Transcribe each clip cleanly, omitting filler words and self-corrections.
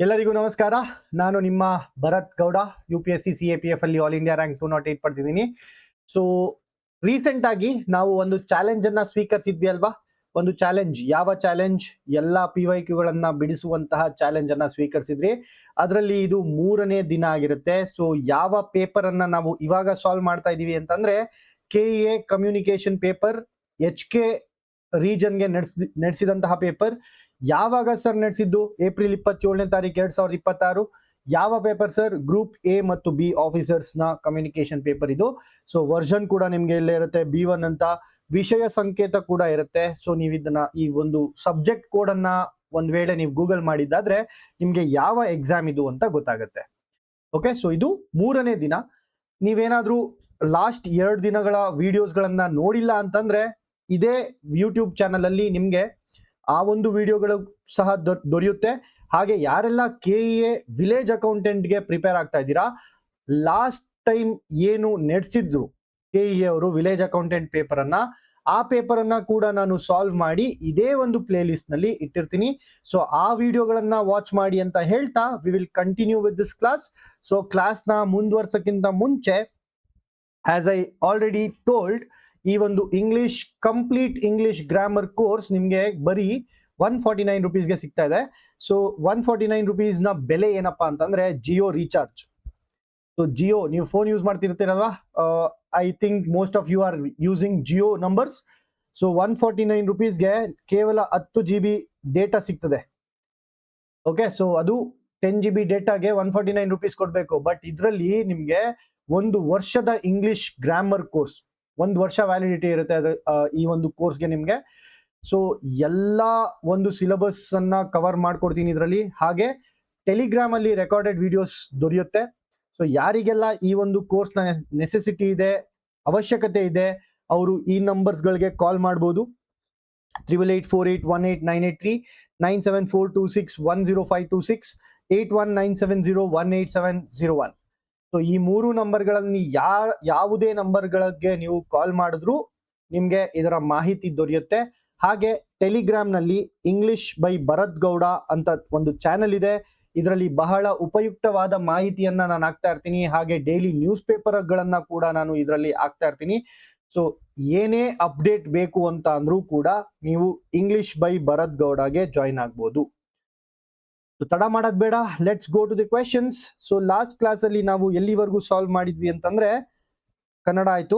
ಎಲ್ಲರಿಗೂ ನಮಸ್ಕಾರ. ನಾನು ನಿಮ್ಮ ಭರತ್ ಗೌಡ, UPSC CAPF ಅಲ್ಲಿ ಆಲ್ ಇಂಡಿಯಾ ರ್ಯಾಂಕ್ 208 ಪಡೆದಿದ್ದೀನಿ. ಸೊ ರೀಸೆಂಟ್ ಆಗಿ ನಾವು ಒಂದು ಚಾಲೆಂಜ್ ಅನ್ನ ಸ್ವೀಕರಿಸಿದ್ವಿ ಅಲ್ವಾ? ಒಂದು ಚಾಲೆಂಜ್, ಯಾವ ಚಾಲೆಂಜ್? ಎಲ್ಲ PYQ ಗಳನ್ನ ಬಿಡಿಸುವಂತಹ ಚಾಲೆಂಜ್ ಅನ್ನ ಸ್ವೀಕರಿಸಿದ್ರಿ. ಅದರಲ್ಲಿ ಇದು 3ನೇ ದಿನ ಆಗಿರುತ್ತೆ. ಸೊ ಯಾವ ಪೇಪರ್ ಅನ್ನ ನಾವು ಇವಾಗ ಸಾಲ್ವ್ ಮಾಡ್ತಾ ಇದೀವಿ ಅಂತಂದ್ರೆ KEA ಕಮ್ಯುನಿಕೇಶನ್ ಪೇಪರ್, HK ರೀಜನ್ಗೆ ನಡೆಸಿದಂತಹ ಪೇಪರ್. ಯಾವಾಗ ಸರ್ ನಡೆಸಿದ್ದು? ಏಪ್ರಿಲ್ 27ನೇ ತಾರೀಕು 2026. ಯಾವ ಪೇಪರ್ ಸರ್? ಗ್ರೂಪ್ A ಮತ್ತು B ಆಫೀಸರ್ಸ್ ನ ಕಮ್ಯುನಿಕೇಶನ್ ಪೇಪರ್ ಇದು. ಸೊ ವರ್ಷನ್ ಕೂಡ ನಿಮ್ಗೆ ಇಲ್ಲೇ ಇರುತ್ತೆ, B1 ಅಂತ. ವಿಷಯ ಸಂಕೇತ ಕೂಡ ಇರುತ್ತೆ. ಸೊ ನೀವು ಇದನ್ನ ಈ ಒಂದು ಸಬ್ಜೆಕ್ಟ್ ಕೋಡ್ ಅನ್ನ ಒಂದ್ ವೇಳೆ ನೀವು ಗೂಗಲ್ ಮಾಡಿದ್ದಾದ್ರೆ ನಿಮ್ಗೆ ಯಾವ ಎಕ್ಸಾಮ್ ಇದು ಅಂತ ಗೊತ್ತಾಗುತ್ತೆ. ಓಕೆ, ಸೊ ಇದು 3ನೇ ದಿನ. ನೀವೇನಾದ್ರೂ ಲಾಸ್ಟ್ 2 ದಿನಗಳ ವಿಡಿಯೋಸ್ಗಳನ್ನ ನೋಡಿಲ್ಲ ಅಂತಂದ್ರೆ ಇದೇ ಯೂಟ್ಯೂಬ್ ಚಾನಲ್ ಅಲ್ಲಿ ನಿಮ್ಗೆ ಆ ಒಂದು ವಿಡಿಯೋಗಳು ಸಹ ದೊರೆಯುತ್ತೆ. ಹಾಗೆ ಯಾರೆಲ್ಲ KEA ವಿಲೇಜ್ ಅಕೌಂಟೆಂಟ್ಗೆ ಪ್ರಿಪೇರ್ ಆಗ್ತಾ ಇದ್ದೀರಾ, ಲಾಸ್ಟ್ ಟೈಮ್ ಏನು ನಡೆಸಿದ್ರು KEA ಅವರು ವಿಲೇಜ್ ಅಕೌಂಟೆಂಟ್ ಪೇಪರ್ ಅನ್ನ, ಆ ಪೇಪರ್ ಅನ್ನ ಕೂಡ ನಾನು ಸಾಲ್ವ್ ಮಾಡಿ ಇದೇ ಒಂದು ಪ್ಲೇ ಲಿಸ್ಟ್ ನಲ್ಲಿ ಇಟ್ಟಿರ್ತೀನಿ. ಸೊ ಆ ವಿಡಿಯೋಗಳನ್ನ ವಾಚ್ ಮಾಡಿ ಅಂತ ಹೇಳ್ತಾ we will continue with this class. So class ನ ಮುಂದುವರ್ಸಕ್ಕಿಂತ ಮುಂಚೆ, ಆಸ್ ಐ ಆಲ್ರೆಡಿ ಟೋಲ್ಡ್, ಈ ಒಂದು ಕಂಪ್ಲೀಟ್ ಇಂಗ್ಲಿಷ್ ಗ್ರಾಮರ್ ಕೋರ್ಸ್ ನಿಮ್ಗೆ ಬರೀ 149 ರುಪೀಸ್ಗೆ ಸಿಗ್ತಾ ಇದೆ. ಸೊ 149 ರುಪೀಸ್ ನ ಬೆಲೆ ಏನಪ್ಪಾ ಅಂತಂದ್ರೆ ಜಿಯೋ ರೀಚಾರ್ಜ್. ಸೊ ಜಿಯೋ, ನೀವು ಫೋನ್ ಯೂಸ್ ಮಾಡ್ತಿರ್ತೀರಲ್ವಾ? I think most of you are using Jio numbers. So 149 ರುಪೀಸ್ಗೆ ಕೇವಲ 10 GB ಡೇಟಾ ಸಿಗ್ತದೆ. ಓಕೆ, ಸೊ ಅದು 10 GB ಡೇಟಾಗೆ 149 ರುಪೀಸ್ ಕೊಡ್ಬೇಕು. ಬಟ್ ಇದರಲ್ಲಿ ನಿಮ್ಗೆ 1 ವರ್ಷದ ಇಂಗ್ಲಿಷ್ ಗ್ರಾಮರ್ ಕೋರ್ಸ್, 1 ವರ್ಷ ವ್ಯಾಲಿಡಿಟಿ ಇರುತ್ತೆ ಈ ಒಂದು ಕೋರ್ಸ್ಗೆ ನಿಮ್ಗೆ. ಸೊ ಎಲ್ಲ ಒಂದು ಸಿಲೆಬಸ್ ಅನ್ನ ಕವರ್ ಮಾಡ್ಕೊಡ್ತೀನಿ ಇದರಲ್ಲಿ. ಹಾಗೆ ಟೆಲಿಗ್ರಾಮ್ ಅಲ್ಲಿ ರೆಕಾರ್ಡೆಡ್ ವಿಡಿಯೋಸ್ ದೊರೆಯುತ್ತೆ. ಸೊ ಯಾರಿಗೆಲ್ಲ ಈ ಒಂದು ಕೋರ್ಸ್ ನ ನೆಸೆಸಿಟಿ ಇದೆ, ಅವಶ್ಯಕತೆ ಇದೆ, ಅವರು ಈ ನಂಬರ್ಸ್ ಗಳಿಗೆ ಕಾಲ್ ಮಾಡಬಹುದು. 8848189883, 9742610526, 8197018701. ಸೊ ಈ 3 ನಂಬರ್ಗಳಲ್ಲಿ ಯಾವುದೇ ನಂಬರ್ಗಳಿಗೆ ನೀವು ಕಾಲ್ ಮಾಡಿದ್ರು ನಿಮ್ಗೆ ಇದರ ಮಾಹಿತಿ ದೊರೆಯುತ್ತೆ. ಹಾಗೆ ಟೆಲಿಗ್ರಾಮ್ ನಲ್ಲಿ ಇಂಗ್ಲಿಷ್ ಬೈ ಭರತ್ ಗೌಡ ಅಂತ ಒಂದು ಚಾನೆಲ್ ಇದೆ. ಇದರಲ್ಲಿ ಬಹಳ ಉಪಯುಕ್ತವಾದ ಮಾಹಿತಿಯನ್ನ ನಾನು ಹಾಕ್ತಾ ಇರ್ತೀನಿ. ಹಾಗೆ ಡೈಲಿ ನ್ಯೂಸ್ ಪೇಪರ್ ಗಳನ್ನ ಕೂಡ ನಾನು ಇದರಲ್ಲಿ ಹಾಕ್ತಾ ಇರ್ತೀನಿ. ಸೊ ಏನೇ ಅಪ್ಡೇಟ್ ಬೇಕು ಅಂತ ಅಂದ್ರೂ ಕೂಡ ನೀವು ಇಂಗ್ಲಿಷ್ ಬೈ ಭರತ್ ಗೌಡಗೆ ಜಾಯಿನ್ ಆಗ್ಬೋದು. ತಡ ಮಾಡೋದ್ ಬೇಡ, let's go to the questions. So last class ಅಲ್ಲಿ ನಾವು ಎಲ್ಲಿವರೆಗೂ ಸಾಲ್ವ್ ಮಾಡಿದ್ವಿ ಅಂತಂದ್ರೆ ಕನ್ನಡ ಆಯ್ತು,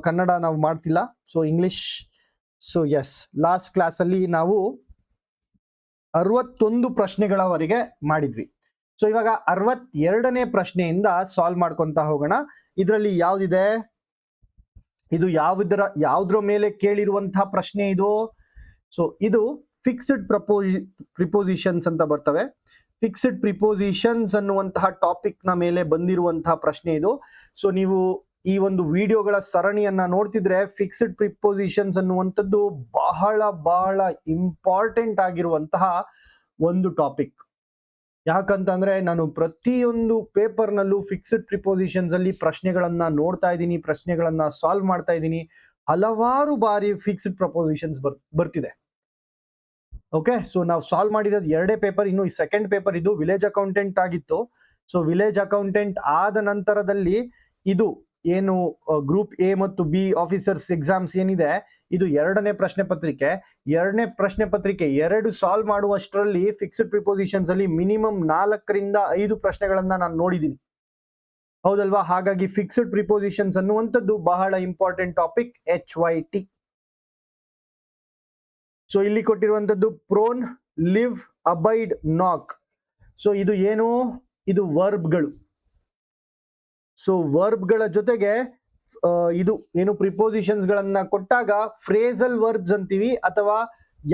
ಕನ್ನಡ ನಾವು ಮಾಡ್ತಿಲ್ಲ. So English. So yes, last class ಅಲ್ಲಿ ನಾವು 61 ಪ್ರಶ್ನೆಗಳವರೆಗೆ ಮಾಡಿದ್ವಿ. ಸೊ ಇವಾಗ 62ನೇ ಪ್ರಶ್ನೆಯಿಂದ ಸಾಲ್ವ್ ಮಾಡ್ಕೊಂತ ಹೋಗೋಣ. ಇದರಲ್ಲಿ ಯಾವ್ದಿದೆ? ಇದು ಯಾವ್ದ್ರ ಮೇಲೆ ಕೇಳಿರುವಂತಹ ಪ್ರಶ್ನೆ ಇದು? ಸೊ ಇದು ಫಿಕ್ಸ್ಡ್ ಪ್ರಿಪೋಸಿಷನ್ಸ್ ಅಂತ ಬರ್ತವೆ. ಫಿಕ್ಸ್ಡ್ ಪ್ರಿಪೋಸಿಷನ್ಸ್ ಅನ್ನುವಂತಹ ಟಾಪಿಕ್ ನ ಮೇಲೆ ಬಂದಿರುವಂತಹ ಪ್ರಶ್ನೆ ಇದು. ಸೊ ನೀವು ಈ ಒಂದು ವಿಡಿಯೋಗಳ ಸರಣಿಯನ್ನ ನೋಡ್ತಿದ್ರೆ ಫಿಕ್ಸ್ಡ್ ಪ್ರಿಪೋಸಿಷನ್ಸ್ ಅನ್ನುವಂಥದ್ದು ಬಹಳ ಬಹಳ ಇಂಪಾರ್ಟೆಂಟ್ ಆಗಿರುವಂತಹ ಒಂದು ಟಾಪಿಕ್. ಯಾಕಂತಂದ್ರೆ ನಾನು ಪ್ರತಿಯೊಂದು ಪೇಪರ್ ನಲ್ಲೂ ಫಿಕ್ಸ್ಡ್ ಪ್ರಿಪೋಸಿಷನ್ಸ್ ಅಲ್ಲಿ ಪ್ರಶ್ನೆಗಳನ್ನ ನೋಡ್ತಾ ಇದ್ದೀನಿ, ಪ್ರಶ್ನೆಗಳನ್ನ ಸಾಲ್ವ್ ಮಾಡ್ತಾ ಇದ್ದೀನಿ. ಹಲವಾರು ಬಾರಿ ಫಿಕ್ಸ್ಡ್ ಪ್ರಪೋಸಿಷನ್ಸ್ ಬರ್ತಿದೆ. ಓಕೆ, ಸೊ ನಾವು ಸಾಲ್ವ್ ಮಾಡಿರೋದು 2 ಪೇಪರ್. ಇನ್ನು ಈ ಸೆಕೆಂಡ್ ಪೇಪರ್ ಇದು ವಿಲೇಜ್ ಅಕೌಂಟೆಂಟ್ ಆಗಿತ್ತು. ಸೊ ವಿಲೇಜ್ ಅಕೌಂಟೆಂಟ್ ಆದ ನಂತರದಲ್ಲಿ ಇದು ಏನು ಗ್ರೂಪ್ A ಮತ್ತು B ಆಫೀಸರ್ಸ್ ಎಕ್ಸಾಮ್ಸ್ ಏನಿದೆ, ಇದು 2ನೇ ಪ್ರಶ್ನೆ ಪತ್ರಿಕೆ. 2ನೇ ಪ್ರಶ್ನೆ ಪತ್ರಿಕೆ 2 ಸಾಲ್ವ್ ಮಾಡುವಷ್ಟರಲ್ಲಿ ಫಿಕ್ಸ್ಡ್ ಪ್ರಿಪೋಸಿಷನ್ಸ್ ಅಲ್ಲಿ ಮಿನಿಮಮ್ 4 ರಿಂದ 5 ಪ್ರಶ್ನೆಗಳನ್ನ ನಾನು ನೋಡಿದ್ದೀನಿ, ಹೌದಲ್ವಾ? ಹಾಗಾಗಿ ಫಿಕ್ಸ್ಡ್ ಪ್ರಿಪೋಸಿಷನ್ಸ್ ಅನ್ನುವಂಥದ್ದು ಬಹಳ ಇಂಪಾರ್ಟೆಂಟ್ ಟಾಪಿಕ್, HYT. ಸೊ ಇಲ್ಲಿ ಕೊಟ್ಟಿರುವಂತದ್ದು ಪ್ರೋನ್, ಲಿವ್, ಅಬೈಡ್, ನಾಕ್. ಸೊ ಇದು ಏನು? ಇದು ವರ್ಬ್ಗಳು. ಸೊ ವರ್ಬ್ಗಳ ಜೊತೆಗೆ ಇದು ಏನು ಪ್ರಿಪೋಸಿಷನ್ಸ್ ಗಳನ್ನ ಕೊಟ್ಟಾಗ ಫ್ರೇಸಲ್ ವರ್ಬ್ಸ್ ಅಂತೀವಿ, ಅಥವಾ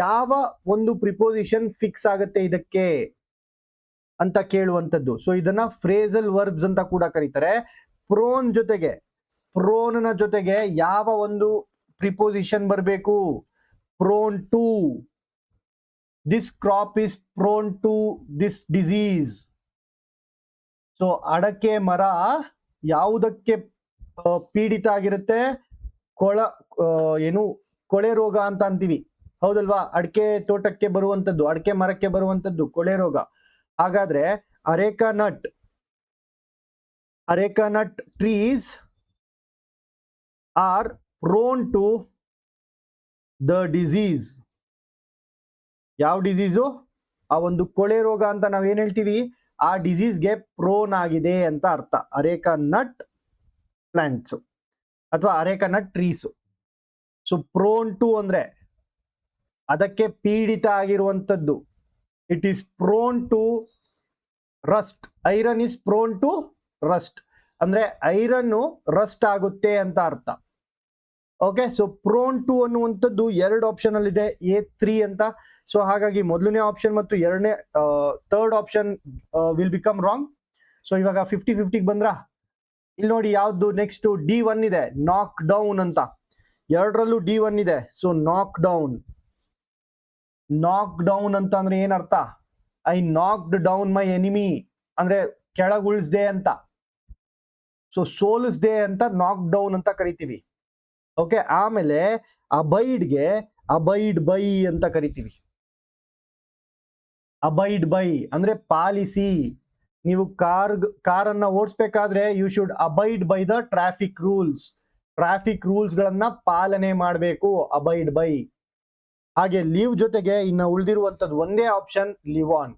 ಯಾವ ಒಂದು ಪ್ರಿಪೋಸಿಷನ್ ಫಿಕ್ಸ್ ಆಗುತ್ತೆ ಇದಕ್ಕೆ ಅಂತ ಕೇಳುವಂತದ್ದು. ಸೊ ಇದನ್ನ ಫ್ರೇಸಲ್ ವರ್ಬ್ಸ್ ಅಂತ ಕೂಡ ಕರೀತಾರೆ. ಪ್ರೋನ್ ನ ಜೊತೆಗೆ ಯಾವ ಒಂದು ಪ್ರಿಪೋಸಿಷನ್ ಬರಬೇಕು? prone to, this crop is prone to this disease. So ಅಡಕೆ ಮರ ಯಾವುದಕ್ಕೆ ಪೀಡಿತ ಆಗಿರುತ್ತೆ? ಕೊಳೆ ರೋಗ ಅಂತ ಅಂತೀವಿ, ಹೌದಲ್ವಾ? ಅಡಕೆ ತೋಟಕ್ಕೆ ಬರುವಂತದ್ದು, ಅಡಕೆ ಮರಕ್ಕೆ ಬರುವಂತದ್ದು ಕೊಳೆ ರೋಗ. ಹಾಗಾದ್ರೆ areca nut trees are prone to the disease. ಯಾವ ಡಿಸೀಸು? ಆ ಒಂದು ಕೊಳೆ ರೋಗ ಅಂತ ನಾವ್ ಏನ್ ಹೇಳ್ತೀವಿ, ಆ ಡಿಸೀಸ್ಗೆ ಪ್ರೋನ್ ಆಗಿದೆ ಅಂತ ಅರ್ಥ. ಅರೇಕಾ ನಟ್ ಪ್ಲಾಂಟ್ಸ್ ಅಥವಾ areca nut trees. So prone to ಅಂದ್ರೆ ಅದಕ್ಕೆ ಪೀಡಿತ ಆಗಿರುವಂತದ್ದು. It is prone to rust. Iron is prone to rust ಅಂದ್ರೆ ಐರನ್ ರಸ್ಟ್ ಆಗುತ್ತೆ ಅಂತ ಅರ್ಥ. ಓಕೆ, ಸೊ ಪ್ರೋನ್ ಟು ಅನ್ನುವಂಥದ್ದು 2 ಆಪ್ಷನ್ ಅಲ್ಲಿ ಇದೆ, A3 ಅಂತ. ಸೊ ಹಾಗಾಗಿ ಮೊದಲನೇ ಆಪ್ಷನ್ ಮತ್ತು third option will become wrong. So ಇವಾಗ 50-50 ಬಂದ್ರ. ಇಲ್ಲಿ ನೋಡಿ ಯಾವ್ದು ನೆಕ್ಸ್ಟ್ D1 ಇದೆ, ನಾಕ್ ಡೌನ್ ಅಂತ. 2ರಲ್ಲೂ D1 ಇದೆ. ಸೊ ನಾಕ್ ಡೌನ್ ಅಂತ ಅಂದ್ರೆ ಏನರ್ಥ? ಐ ನಾಕ್ಡ್ ಡೌನ್ ಮೈ ಎನಿಮಿ ಅಂದ್ರೆ ಕೆಳಗುಳಿಸ್ದೆ ಅಂತ. ಸೊ ಸೋಲಿಸ್ದೆ ಅಂತ ನಾಕ್ ಡೌನ್ ಅಂತ ಕರಿತೀವಿ. ಓಕೆ, ಆಮೇಲೆ ಅಬೈಡ್ಗೆ ಅಬೈಡ್ ಬೈ ಅಂತ ಕರಿತೀವಿ. ಅಬೈಡ್ ಬೈ ಅಂದ್ರೆ ಪಾಲಿಸಿ. ನೀವು ಕಾರನ್ನ ಓಡಿಸ್ಬೇಕಾದ್ರೆ you should abide by the traffic rules ಗಳನ್ನ ಪಾಲನೆ ಮಾಡಬೇಕು, ಅಬೈಡ್ ಬೈ. ಹಾಗೆ ಲೀವ್ ಜೊತೆಗೆ ಇನ್ನ ಉಳಿದಿರುವಂತದ್ದು ಒಂದೇ option, live on.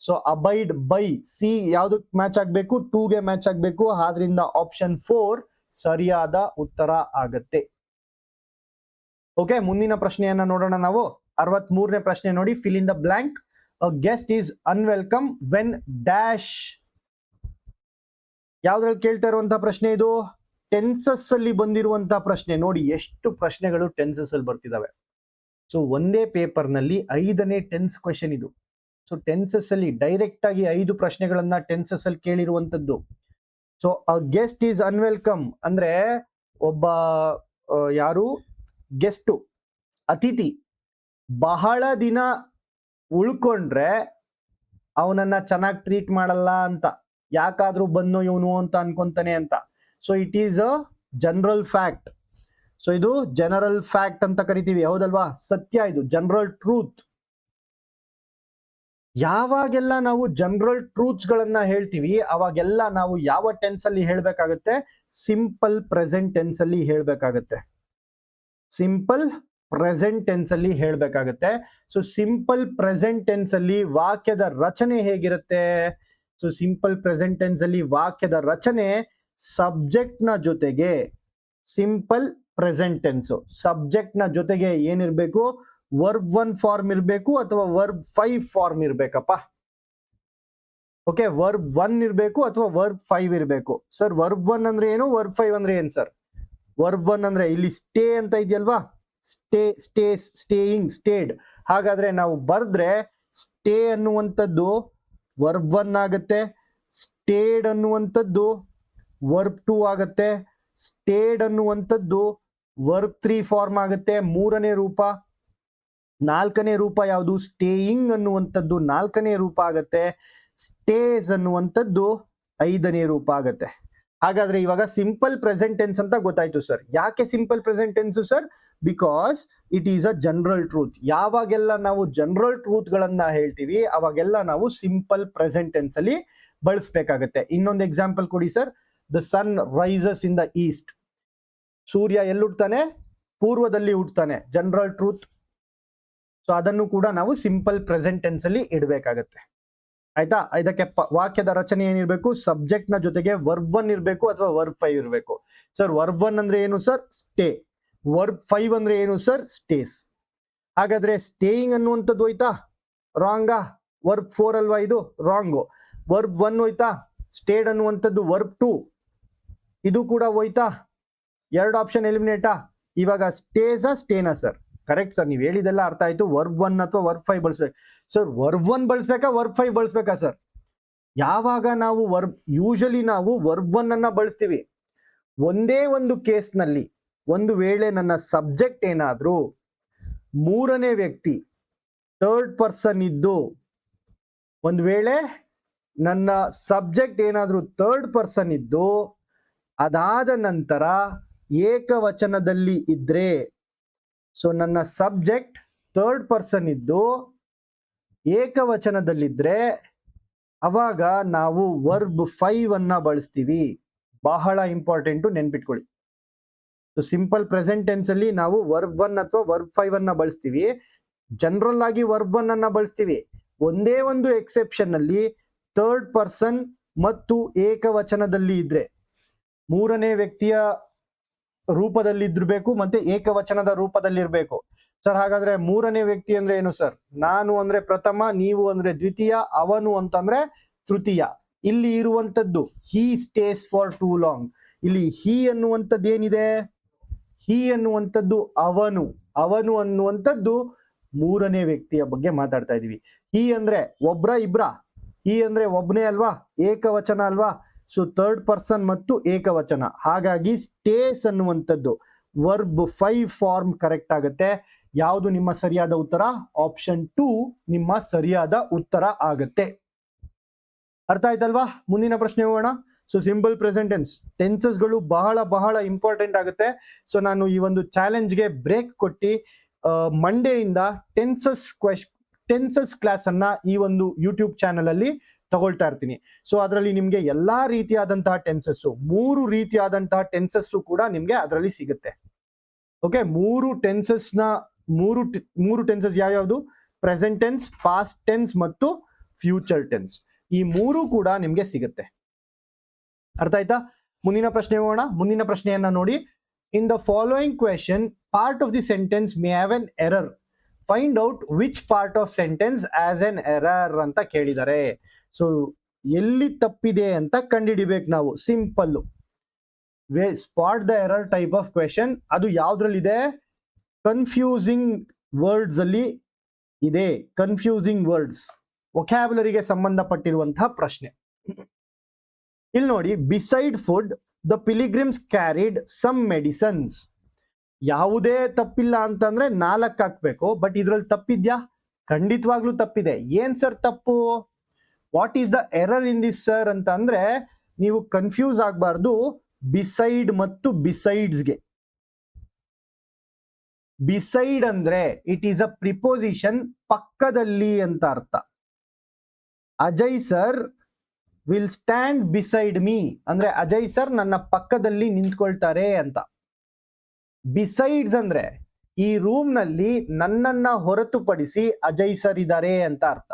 So abide by C ಯಾವ್ದಕ್ ಮ್ಯಾಚ್ ಆಗ್ಬೇಕು? 2ಗೆ ಮ್ಯಾಚ್ ಆಗ್ಬೇಕು. ಆದ್ರಿಂದ ಆಪ್ಷನ್ 4 ಸರಿಯಾದ ಉತ್ತರ ಆಗತ್ತೆ. ಓಕೆ, ಮುಂದಿನ ಪ್ರಶ್ನೆಯನ್ನ ನೋಡೋಣ ನಾವು. 63ನೇ ಪ್ರಶ್ನೆ ನೋಡಿ, fill in the blank. A guest is unwelcome when dash. ಯಾವ್ದ್ರಲ್ಲಿ ಕೇಳ್ತಾ ಇರುವಂತಹ ಪ್ರಶ್ನೆ ಇದು? ಟೆನ್ಸಸ್ ಅಲ್ಲಿ ಬಂದಿರುವಂತಹ ಪ್ರಶ್ನೆ. ನೋಡಿ ಎಷ್ಟು ಪ್ರಶ್ನೆಗಳು ಟೆನ್ಸಸ್ ಅಲ್ಲಿ ಬರ್ತಿದಾವೆ. ಸೊ ಒಂದೇ ಪೇಪರ್ ನಲ್ಲಿ 5ನೇ ಟೆನ್ಸ್ ಕ್ವೆಶನ್ ಇದು. ಸೊ ಟೆನ್ಸಸ್ ಅಲ್ಲಿ ಡೈರೆಕ್ಟ್ ಆಗಿ 5 ಪ್ರಶ್ನೆಗಳನ್ನ ಟೆನ್ಸಸ್ ಅಲ್ಲಿ ಕೇಳಿರುವಂತದ್ದು. So a guest is unwelcome ಅಂದ್ರೆ ಒಬ್ಬ ಯಾರು ಗೆಸ್ಟು, ಅತಿಥಿ ಬಹಳ ದಿನ ಉಳ್ಕೊಂಡ್ರೆ ಅವನನ್ನ ಚೆನ್ನಾಗಿ ಟ್ರೀಟ್ ಮಾಡಲ್ಲ ಅಂತ. ಯಾಕಾದ್ರೂ ಬಂದು ಇವನು ಅಂತ ಅನ್ಕೊಂತಾನೆ ಅಂತ. So it is a general fact. So ಇದು ಜನರಲ್ ಫ್ಯಾಕ್ಟ್ ಅಂತ ಕರಿತೀವಿ, ಹೌದಲ್ವಾ? ಸತ್ಯ ಇದು, ಜನರಲ್ ಟ್ರೂತ್. ಯಾವಾಗೆಲ್ಲ ನಾವು ಜನರಲ್ ಟ್ರೂತ್ಸ್ ಗಳನ್ನ ಹೇಳ್ತೀವಿ ಅವಾಗೆಲ್ಲ ನಾವು ಯಾವ ಟೆನ್ಸ್ ಅಲ್ಲಿ ಹೇಳ್ಬೇಕಾಗತ್ತೆ? ಸಿಂಪಲ್ ಪ್ರೆಸೆಂಟ್ ಟೆನ್ಸ್ ಅಲ್ಲಿ ಹೇಳ್ಬೇಕಾಗತ್ತೆ. ಸಿಂಪಲ್ ಪ್ರೆಸೆಂಟ್ ಟೆನ್ಸ್ ಅಲ್ಲಿ ಹೇಳ್ಬೇಕಾಗತ್ತೆ. ಸೊ ಸಿಂಪಲ್ ಪ್ರೆಸೆಂಟ್ ಟೆನ್ಸ್ ಅಲ್ಲಿ ವಾಕ್ಯದ ರಚನೆ ಹೇಗಿರುತ್ತೆ? ಸೊ ಸಿಂಪಲ್ ಪ್ರೆಸೆಂಟ್ ಟೆನ್ಸ್ ಅಲ್ಲಿ ವಾಕ್ಯದ ರಚನೆ ಸಬ್ಜೆಕ್ಟ್ ನ ಜೊತೆಗೆ, ಸಿಂಪಲ್ ಪ್ರೆಸೆಂಟ್ ಟೆನ್ಸ್ ಸಬ್ಜೆಕ್ಟ್ ನ ಜೊತೆಗೆ ಏನಿರ್ಬೇಕು? ವರ್ಬ್ 1 ಫಾರ್ಮ್ ಇರಬೇಕು ಅಥವಾ ವರ್ಬ್ 5 ಫಾರ್ಮ್ ಇರ್ಬೇಕಪ್ಪ. ಓಕೆ, ವರ್ಬ್ 1 ಇರಬೇಕು ಅಥವಾ ವರ್ಬ್ 5 ಇರಬೇಕು. ಸರ್ ವರ್ಬ್ 1 ಅಂದ್ರೆ ಏನು, ವರ್ಬ್ 5 ಅಂದ್ರೆ ಏನ್ ಸರ್? ವರ್ಬ್ 1 ಅಂದ್ರೆ ಇಲ್ಲಿ ಸ್ಟೇ ಅಂತ ಇದೆಯಲ್ವಾ, ಸ್ಟೇಯಿಂಗ್, ಸ್ಟೇಡ್. ಹಾಗಾದ್ರೆ ನಾವು ಬರ್ದ್ರೆ ಸ್ಟೇ ಅನ್ನುವಂಥದ್ದು ವರ್ಬ್ 1 ಆಗುತ್ತೆ, ಸ್ಟೇಡ್ ಅನ್ನುವಂಥದ್ದು ವರ್ಬ್ 2 ಆಗುತ್ತೆ, ಸ್ಟೇಡ್ ಅನ್ನುವಂಥದ್ದು ವರ್ಬ್ 3 ಫಾರ್ಮ್ ಆಗುತ್ತೆ, 3ನೇ ರೂಪ. 4ನೇ ರೂಪ ಯಾವುದು? ಸ್ಟೇಯಿಂಗ್ ಅನ್ನುವಂಥದ್ದು 4ನೇ ರೂಪ ಆಗತ್ತೆ. ಸ್ಟೇಸ್ ಅನ್ನುವಂಥದ್ದು 5ನೇ ರೂಪ ಆಗತ್ತೆ. ಹಾಗಾದ್ರೆ ಇವಾಗ ಸಿಂಪಲ್ ಪ್ರೆಸೆಂಟ್ ಟೆನ್ಸ್ ಅಂತ ಗೊತ್ತಾಯ್ತು ಸರ್. ಯಾಕೆ simple present tense sir? Because it is a general truth. ಯಾವಾಗೆಲ್ಲ ನಾವು ಜನರಲ್ ಟ್ರೂತ್ ಗಳನ್ನ ಹೇಳ್ತೀವಿ ಅವಾಗೆಲ್ಲ ನಾವು ಸಿಂಪಲ್ ಪ್ರೆಸೆಂಟ್ ಟೆನ್ಸ್ ಅಲ್ಲಿ ಬಳಸಬೇಕಾಗತ್ತೆ. ಇನ್ನೊಂದು ಎಕ್ಸಾಂಪಲ್ ಕೊಡಿ sir. The sun rises in the east. ಸೂರ್ಯ ಎಲ್ಲಿ ಹುಟ್ತಾನೆ? ಪೂರ್ವದಲ್ಲಿ ಹುಟ್ತಾನೆ. General truth. ಸೊ ಅದನ್ನು ಕೂಡ ನಾವು ಸಿಂಪಲ್ ಪ್ರೆಸೆಂಟ್ ಟೆನ್ಸ್ ಅಲ್ಲಿ ಇಡಬೇಕಾಗತ್ತೆ. ಆಯ್ತಾ? ಇದಕ್ಕೆ ವಾಕ್ಯದ ರಚನೆ ಏನಿರ್ಬೇಕು? ಸಬ್ಜೆಕ್ಟ್ ನ ಜೊತೆಗೆ ವರ್ಬ್ 1 ಇರಬೇಕು ಅಥವಾ ವರ್ಬ್ 5 ಇರಬೇಕು. ಸರ್ ವರ್ಬ್ 1 ಅಂದ್ರೆ ಏನು ಸರ್? ಸ್ಟೇ. ವರ್ಬ್ 5 ಅಂದ್ರೆ ಏನು ಸರ್? ಸ್ಟೇಸ್. ಹಾಗಾದ್ರೆ ಸ್ಟೇಯಿಂಗ್ ಅನ್ನುವಂಥದ್ದು ಹೋಯ್ತಾ? ರಾಂಗಾ? ವರ್ಬ್ 4 ಅಲ್ವಾ ಇದು? ರಾಂಗು. ವರ್ಬ್ 1 ಹೋಯ್ತಾ? ಸ್ಟೇಡ್ ಅನ್ನುವಂಥದ್ದು ವರ್ಬ್ 2, ಇದು ಕೂಡ ಹೋಯ್ತಾ? 2 ಆಪ್ಷನ್ ಎಲಿಮಿನೇಟಾ? ಇವಾಗ ಸ್ಟೇನಾ ಸರ್? ಕರೆಕ್ಟ್ ಸರ್, ನೀವು ಹೇಳಿದೆಲ್ಲ ಅರ್ಥ ಆಯ್ತು. ವರ್ಬ್ 1 ಅಥವಾ ವರ್ಬ್ 5 ಬಳಸ್ಬೇಕು ಸರ್. ವರ್ಬ್ 1 ಬಳಸ್ಬೇಕಾ ವರ್ಬ್ 5 ಬಳಸ್ಬೇಕಾ ಸರ್? ಯಾವಾಗ ನಾವು ಯೂಶಲಿ ನಾವು ವರ್ಬ್ 1 ಅನ್ನ ಬಳಸ್ತೀವಿ. ಒಂದೇ ಒಂದು ಕೇಸ್ ನಲ್ಲಿ, ಒಂದು ವೇಳೆ ನನ್ನ ಸಬ್ಜೆಕ್ಟ್ ಏನಾದ್ರೂ 3ನೇ ವ್ಯಕ್ತಿ ಥರ್ಡ್ ಪರ್ಸನ್ ಇದ್ದು, ಒಂದು ವೇಳೆ ನನ್ನ ಸಬ್ಜೆಕ್ಟ್ ಏನಾದ್ರೂ ಥರ್ಡ್ ಪರ್ಸನ್ ಇದ್ದು ಅದಾದ ನಂತರ ಏಕವಚನದಲ್ಲಿ ಇದ್ರೆ, ಸೊ ನನ್ನ ಸಬ್ಜೆಕ್ಟ್ ಥರ್ಡ್ ಪರ್ಸನ್ ಇದ್ದು ಏಕವಚನದಲ್ಲಿದ್ರೆ ಅವಾಗ ನಾವು ವರ್ಬ್ 5 ಅನ್ನ ಬಳಸ್ತೀವಿ. ಬಹಳ ಇಂಪಾರ್ಟೆಂಟ್, ನೆನ್ಪಿಟ್ಕೊಳ್ಳಿ. ಸೊ ಸಿಂಪಲ್ ಪ್ರೆಸೆಂಟ್ ಟೆನ್ಸ್ ಅಲ್ಲಿ ನಾವು ವರ್ಬ್ 1 ಅಥವಾ ವರ್ಬ್ 5 ಅನ್ನ ಬಳಸ್ತೀವಿ. ಜನರಲ್ ಆಗಿ ವರ್ಬ್ 1 ಅನ್ನ ಬಳಸ್ತೀವಿ. ಒಂದೇ ಒಂದು ಎಕ್ಸೆಪ್ಷನ್ ಅಲ್ಲಿ ಥರ್ಡ್ ಪರ್ಸನ್ ಮತ್ತು ಏಕವಚನದಲ್ಲಿ ಇದ್ರೆ, ಮೂರನೇ ವ್ಯಕ್ತಿಯ ರೂಪದಲ್ಲಿ ಇದ್ರಬೇಕು ಮತ್ತೆ ಏಕವಚನದ ರೂಪದಲ್ಲಿರ್ಬೇಕು. ಸರ್ ಹಾಗಾದ್ರೆ ಮೂರನೇ ವ್ಯಕ್ತಿ ಅಂದ್ರೆ ಏನು ಸರ್? ನಾನು ಅಂದ್ರೆ ಪ್ರಥಮ, ನೀವು ಅಂದ್ರೆ ದ್ವಿತೀಯ, ಅವನು ಅಂತಂದ್ರೆ ತೃತೀಯ. ಇಲ್ಲಿ ಇರುವಂತದ್ದು ಹಿ ಸ್ಟೇಸ್ ಫಾರ್ ಟೂ ಲಾಂಗ್. ಇಲ್ಲಿ ಹಿ ಅನ್ನುವಂಥದ್ದು ಏನಿದೆ? ಹಿ ಅನ್ನುವಂಥದ್ದು ಅವನು. ಅವನು ಅನ್ನುವಂಥದ್ದು ಮೂರನೇ ವ್ಯಕ್ತಿಯ ಬಗ್ಗೆ ಮಾತಾಡ್ತಾ ಇದೀವಿ. ಹಿ ಅಂದ್ರೆ ಒಬ್ರ ಇಬ್ರ? ಹಿ ಅಂದ್ರೆ ಒಬ್ನೇ ಅಲ್ವಾ, ಏಕವಚನ ಅಲ್ವಾ. ಸೊ ಥರ್ಡ್ ಪರ್ಸನ್ ಮತ್ತು ಏಕವಚನ, ಹಾಗಾಗಿ ಸ್ಟೇಸ್ ಅನ್ನುವಂಥದ್ದು ವರ್ಬ್ 5 ಫಾರ್ಮ್ ಕರೆಕ್ಟ್ ಆಗುತ್ತೆ. ಯಾವುದು ನಿಮ್ಮ ಸರಿಯಾದ ಉತ್ತರ? ಆಪ್ಷನ್ 2 ನಿಮ್ಮ ಸರಿಯಾದ ಉತ್ತರ ಆಗತ್ತೆ. ಅರ್ಥ ಆಯ್ತಲ್ವಾ? ಮುಂದಿನ ಪ್ರಶ್ನೆ ಹೋಗೋಣ. ಸೊ ಸಿಂಪಲ್ ಪ್ರೆಸೆಂಟ್ ಟೆನ್ಸ್, ಟೆನ್ಸಸ್ಗಳು ಬಹಳ ಬಹಳ ಇಂಪಾರ್ಟೆಂಟ್ ಆಗುತ್ತೆ. ಸೊ ನಾನು ಈ ಒಂದು ಚಾಲೆಂಜ್ಗೆ ಬ್ರೇಕ್ ಕೊಟ್ಟು ಮಂಡೆಯಿಂದ ಟೆನ್ಸಸ್ ಕ್ಲಾಸ್ ಅನ್ನ ಈ ಒಂದು ಯೂಟ್ಯೂಬ್ ಚಾನಲ್ ಅಲ್ಲಿ ತಗೊಳ್ತಾ ಇರ್ತೀನಿ. ಸೊ ಅದರಲ್ಲಿ ನಿಮ್ಗೆ ಎಲ್ಲಾ ರೀತಿಯಾದಂತಹ ಟೆನ್ಸಸ್, 3 ರೀತಿಯಾದಂತಹ ಟೆನ್ಸಸ್ ಕೂಡ ನಿಮ್ಗೆ ಅದರಲ್ಲಿ ಸಿಗುತ್ತೆ. ಓಕೆ, 3 ಟೆನ್ಸಸ್ ನ ಮೂರು ಟೆನ್ಸಸ್ ಯಾವ್ಯಾವುದು? ಪ್ರೆಸೆಂಟ್ ಟೆನ್ಸ್, ಪಾಸ್ಟ್ ಟೆನ್ಸ್ ಮತ್ತು ಫ್ಯೂಚರ್ ಟೆನ್ಸ್. ಈ 3 ಕೂಡ ನಿಮ್ಗೆ ಸಿಗುತ್ತೆ. ಅರ್ಥ ಆಯ್ತಾ? ಮುಂದಿನ ಪ್ರಶ್ನೆ ಹೋಗೋಣ. ಮುಂದಿನ ಪ್ರಶ್ನೆಯನ್ನ ನೋಡಿ. In the following question part of the sentence may have an error. Find out which part of sentence as N error ಅಂತ ಕೇಳಿದ್ದಾರೆ. ಸೊ ಎಲ್ಲಿ ತಪ್ಪಿದೆ ಅಂತ ಕಂಡುಹಿಡಿಬೇಕು ನಾವು. Simple spot the error type of question. ಅದು ಯಾವ್ದ್ರಲ್ಲಿದೆ? ಕನ್ಫ್ಯೂಸಿಂಗ್ ವರ್ಡ್ಸ್ ಅಲ್ಲಿ ಇದೆ. ಕನ್ಫ್ಯೂಸಿಂಗ್ ವರ್ಡ್ಸ್, ವೊಕ್ಯಾಬುಲರಿಗೆ ಸಂಬಂಧಪಟ್ಟಿರುವಂತಹ ಪ್ರಶ್ನೆ. ಇಲ್ಲಿ ನೋಡಿ, beside food the pilgrims carried some medicines. ಯಾವುದೇ ತಪ್ಪಿಲ್ಲ ಅಂತಂದ್ರೆ 4 ಹಾಕ್ಬೇಕು. ಬಟ್ ಇದ್ರಲ್ಲಿ ತಪ್ಪಿದ್ಯಾ? ಖಂಡಿತವಾಗ್ಲೂ ತಪ್ಪಿದೆ. ಏನ್ ಸರ್ ತಪ್ಪು? What is the error in this sir ಅಂತ ಅಂದ್ರೆ, ನೀವು ಕನ್ಫ್ಯೂಸ್ ಆಗಬಾರ್ದು ಬಿಸೈಡ್ ಮತ್ತು ಬಿಸೈಡ್ಸ್ಗೆ. ಬಿಸೈಡ್ ಅಂದ್ರೆ ಇಟ್ ಈಸ್ ಅ ಪ್ರಿಪೋಸಿಷನ್, ಪಕ್ಕದಲ್ಲಿ ಅಂತ ಅರ್ಥ. Ajay sir will stand beside me ಅಂದ್ರೆ ಅಜಯ್ ಸರ್ ನನ್ನ ಪಕ್ಕದಲ್ಲಿ ನಿಂತ್ಕೊಳ್ತಾರೆ ಅಂತ. ಬಿಸೈಡ್ಸ್ ಅಂದ್ರೆ ಈ ರೂಮ್ ನಲ್ಲಿ ನನ್ನನ್ನ ಹೊರತುಪಡಿಸಿ ಅಜಯ್ ಸರ್ ಇದ್ದಾರೆ ಅಂತ ಅರ್ಥ.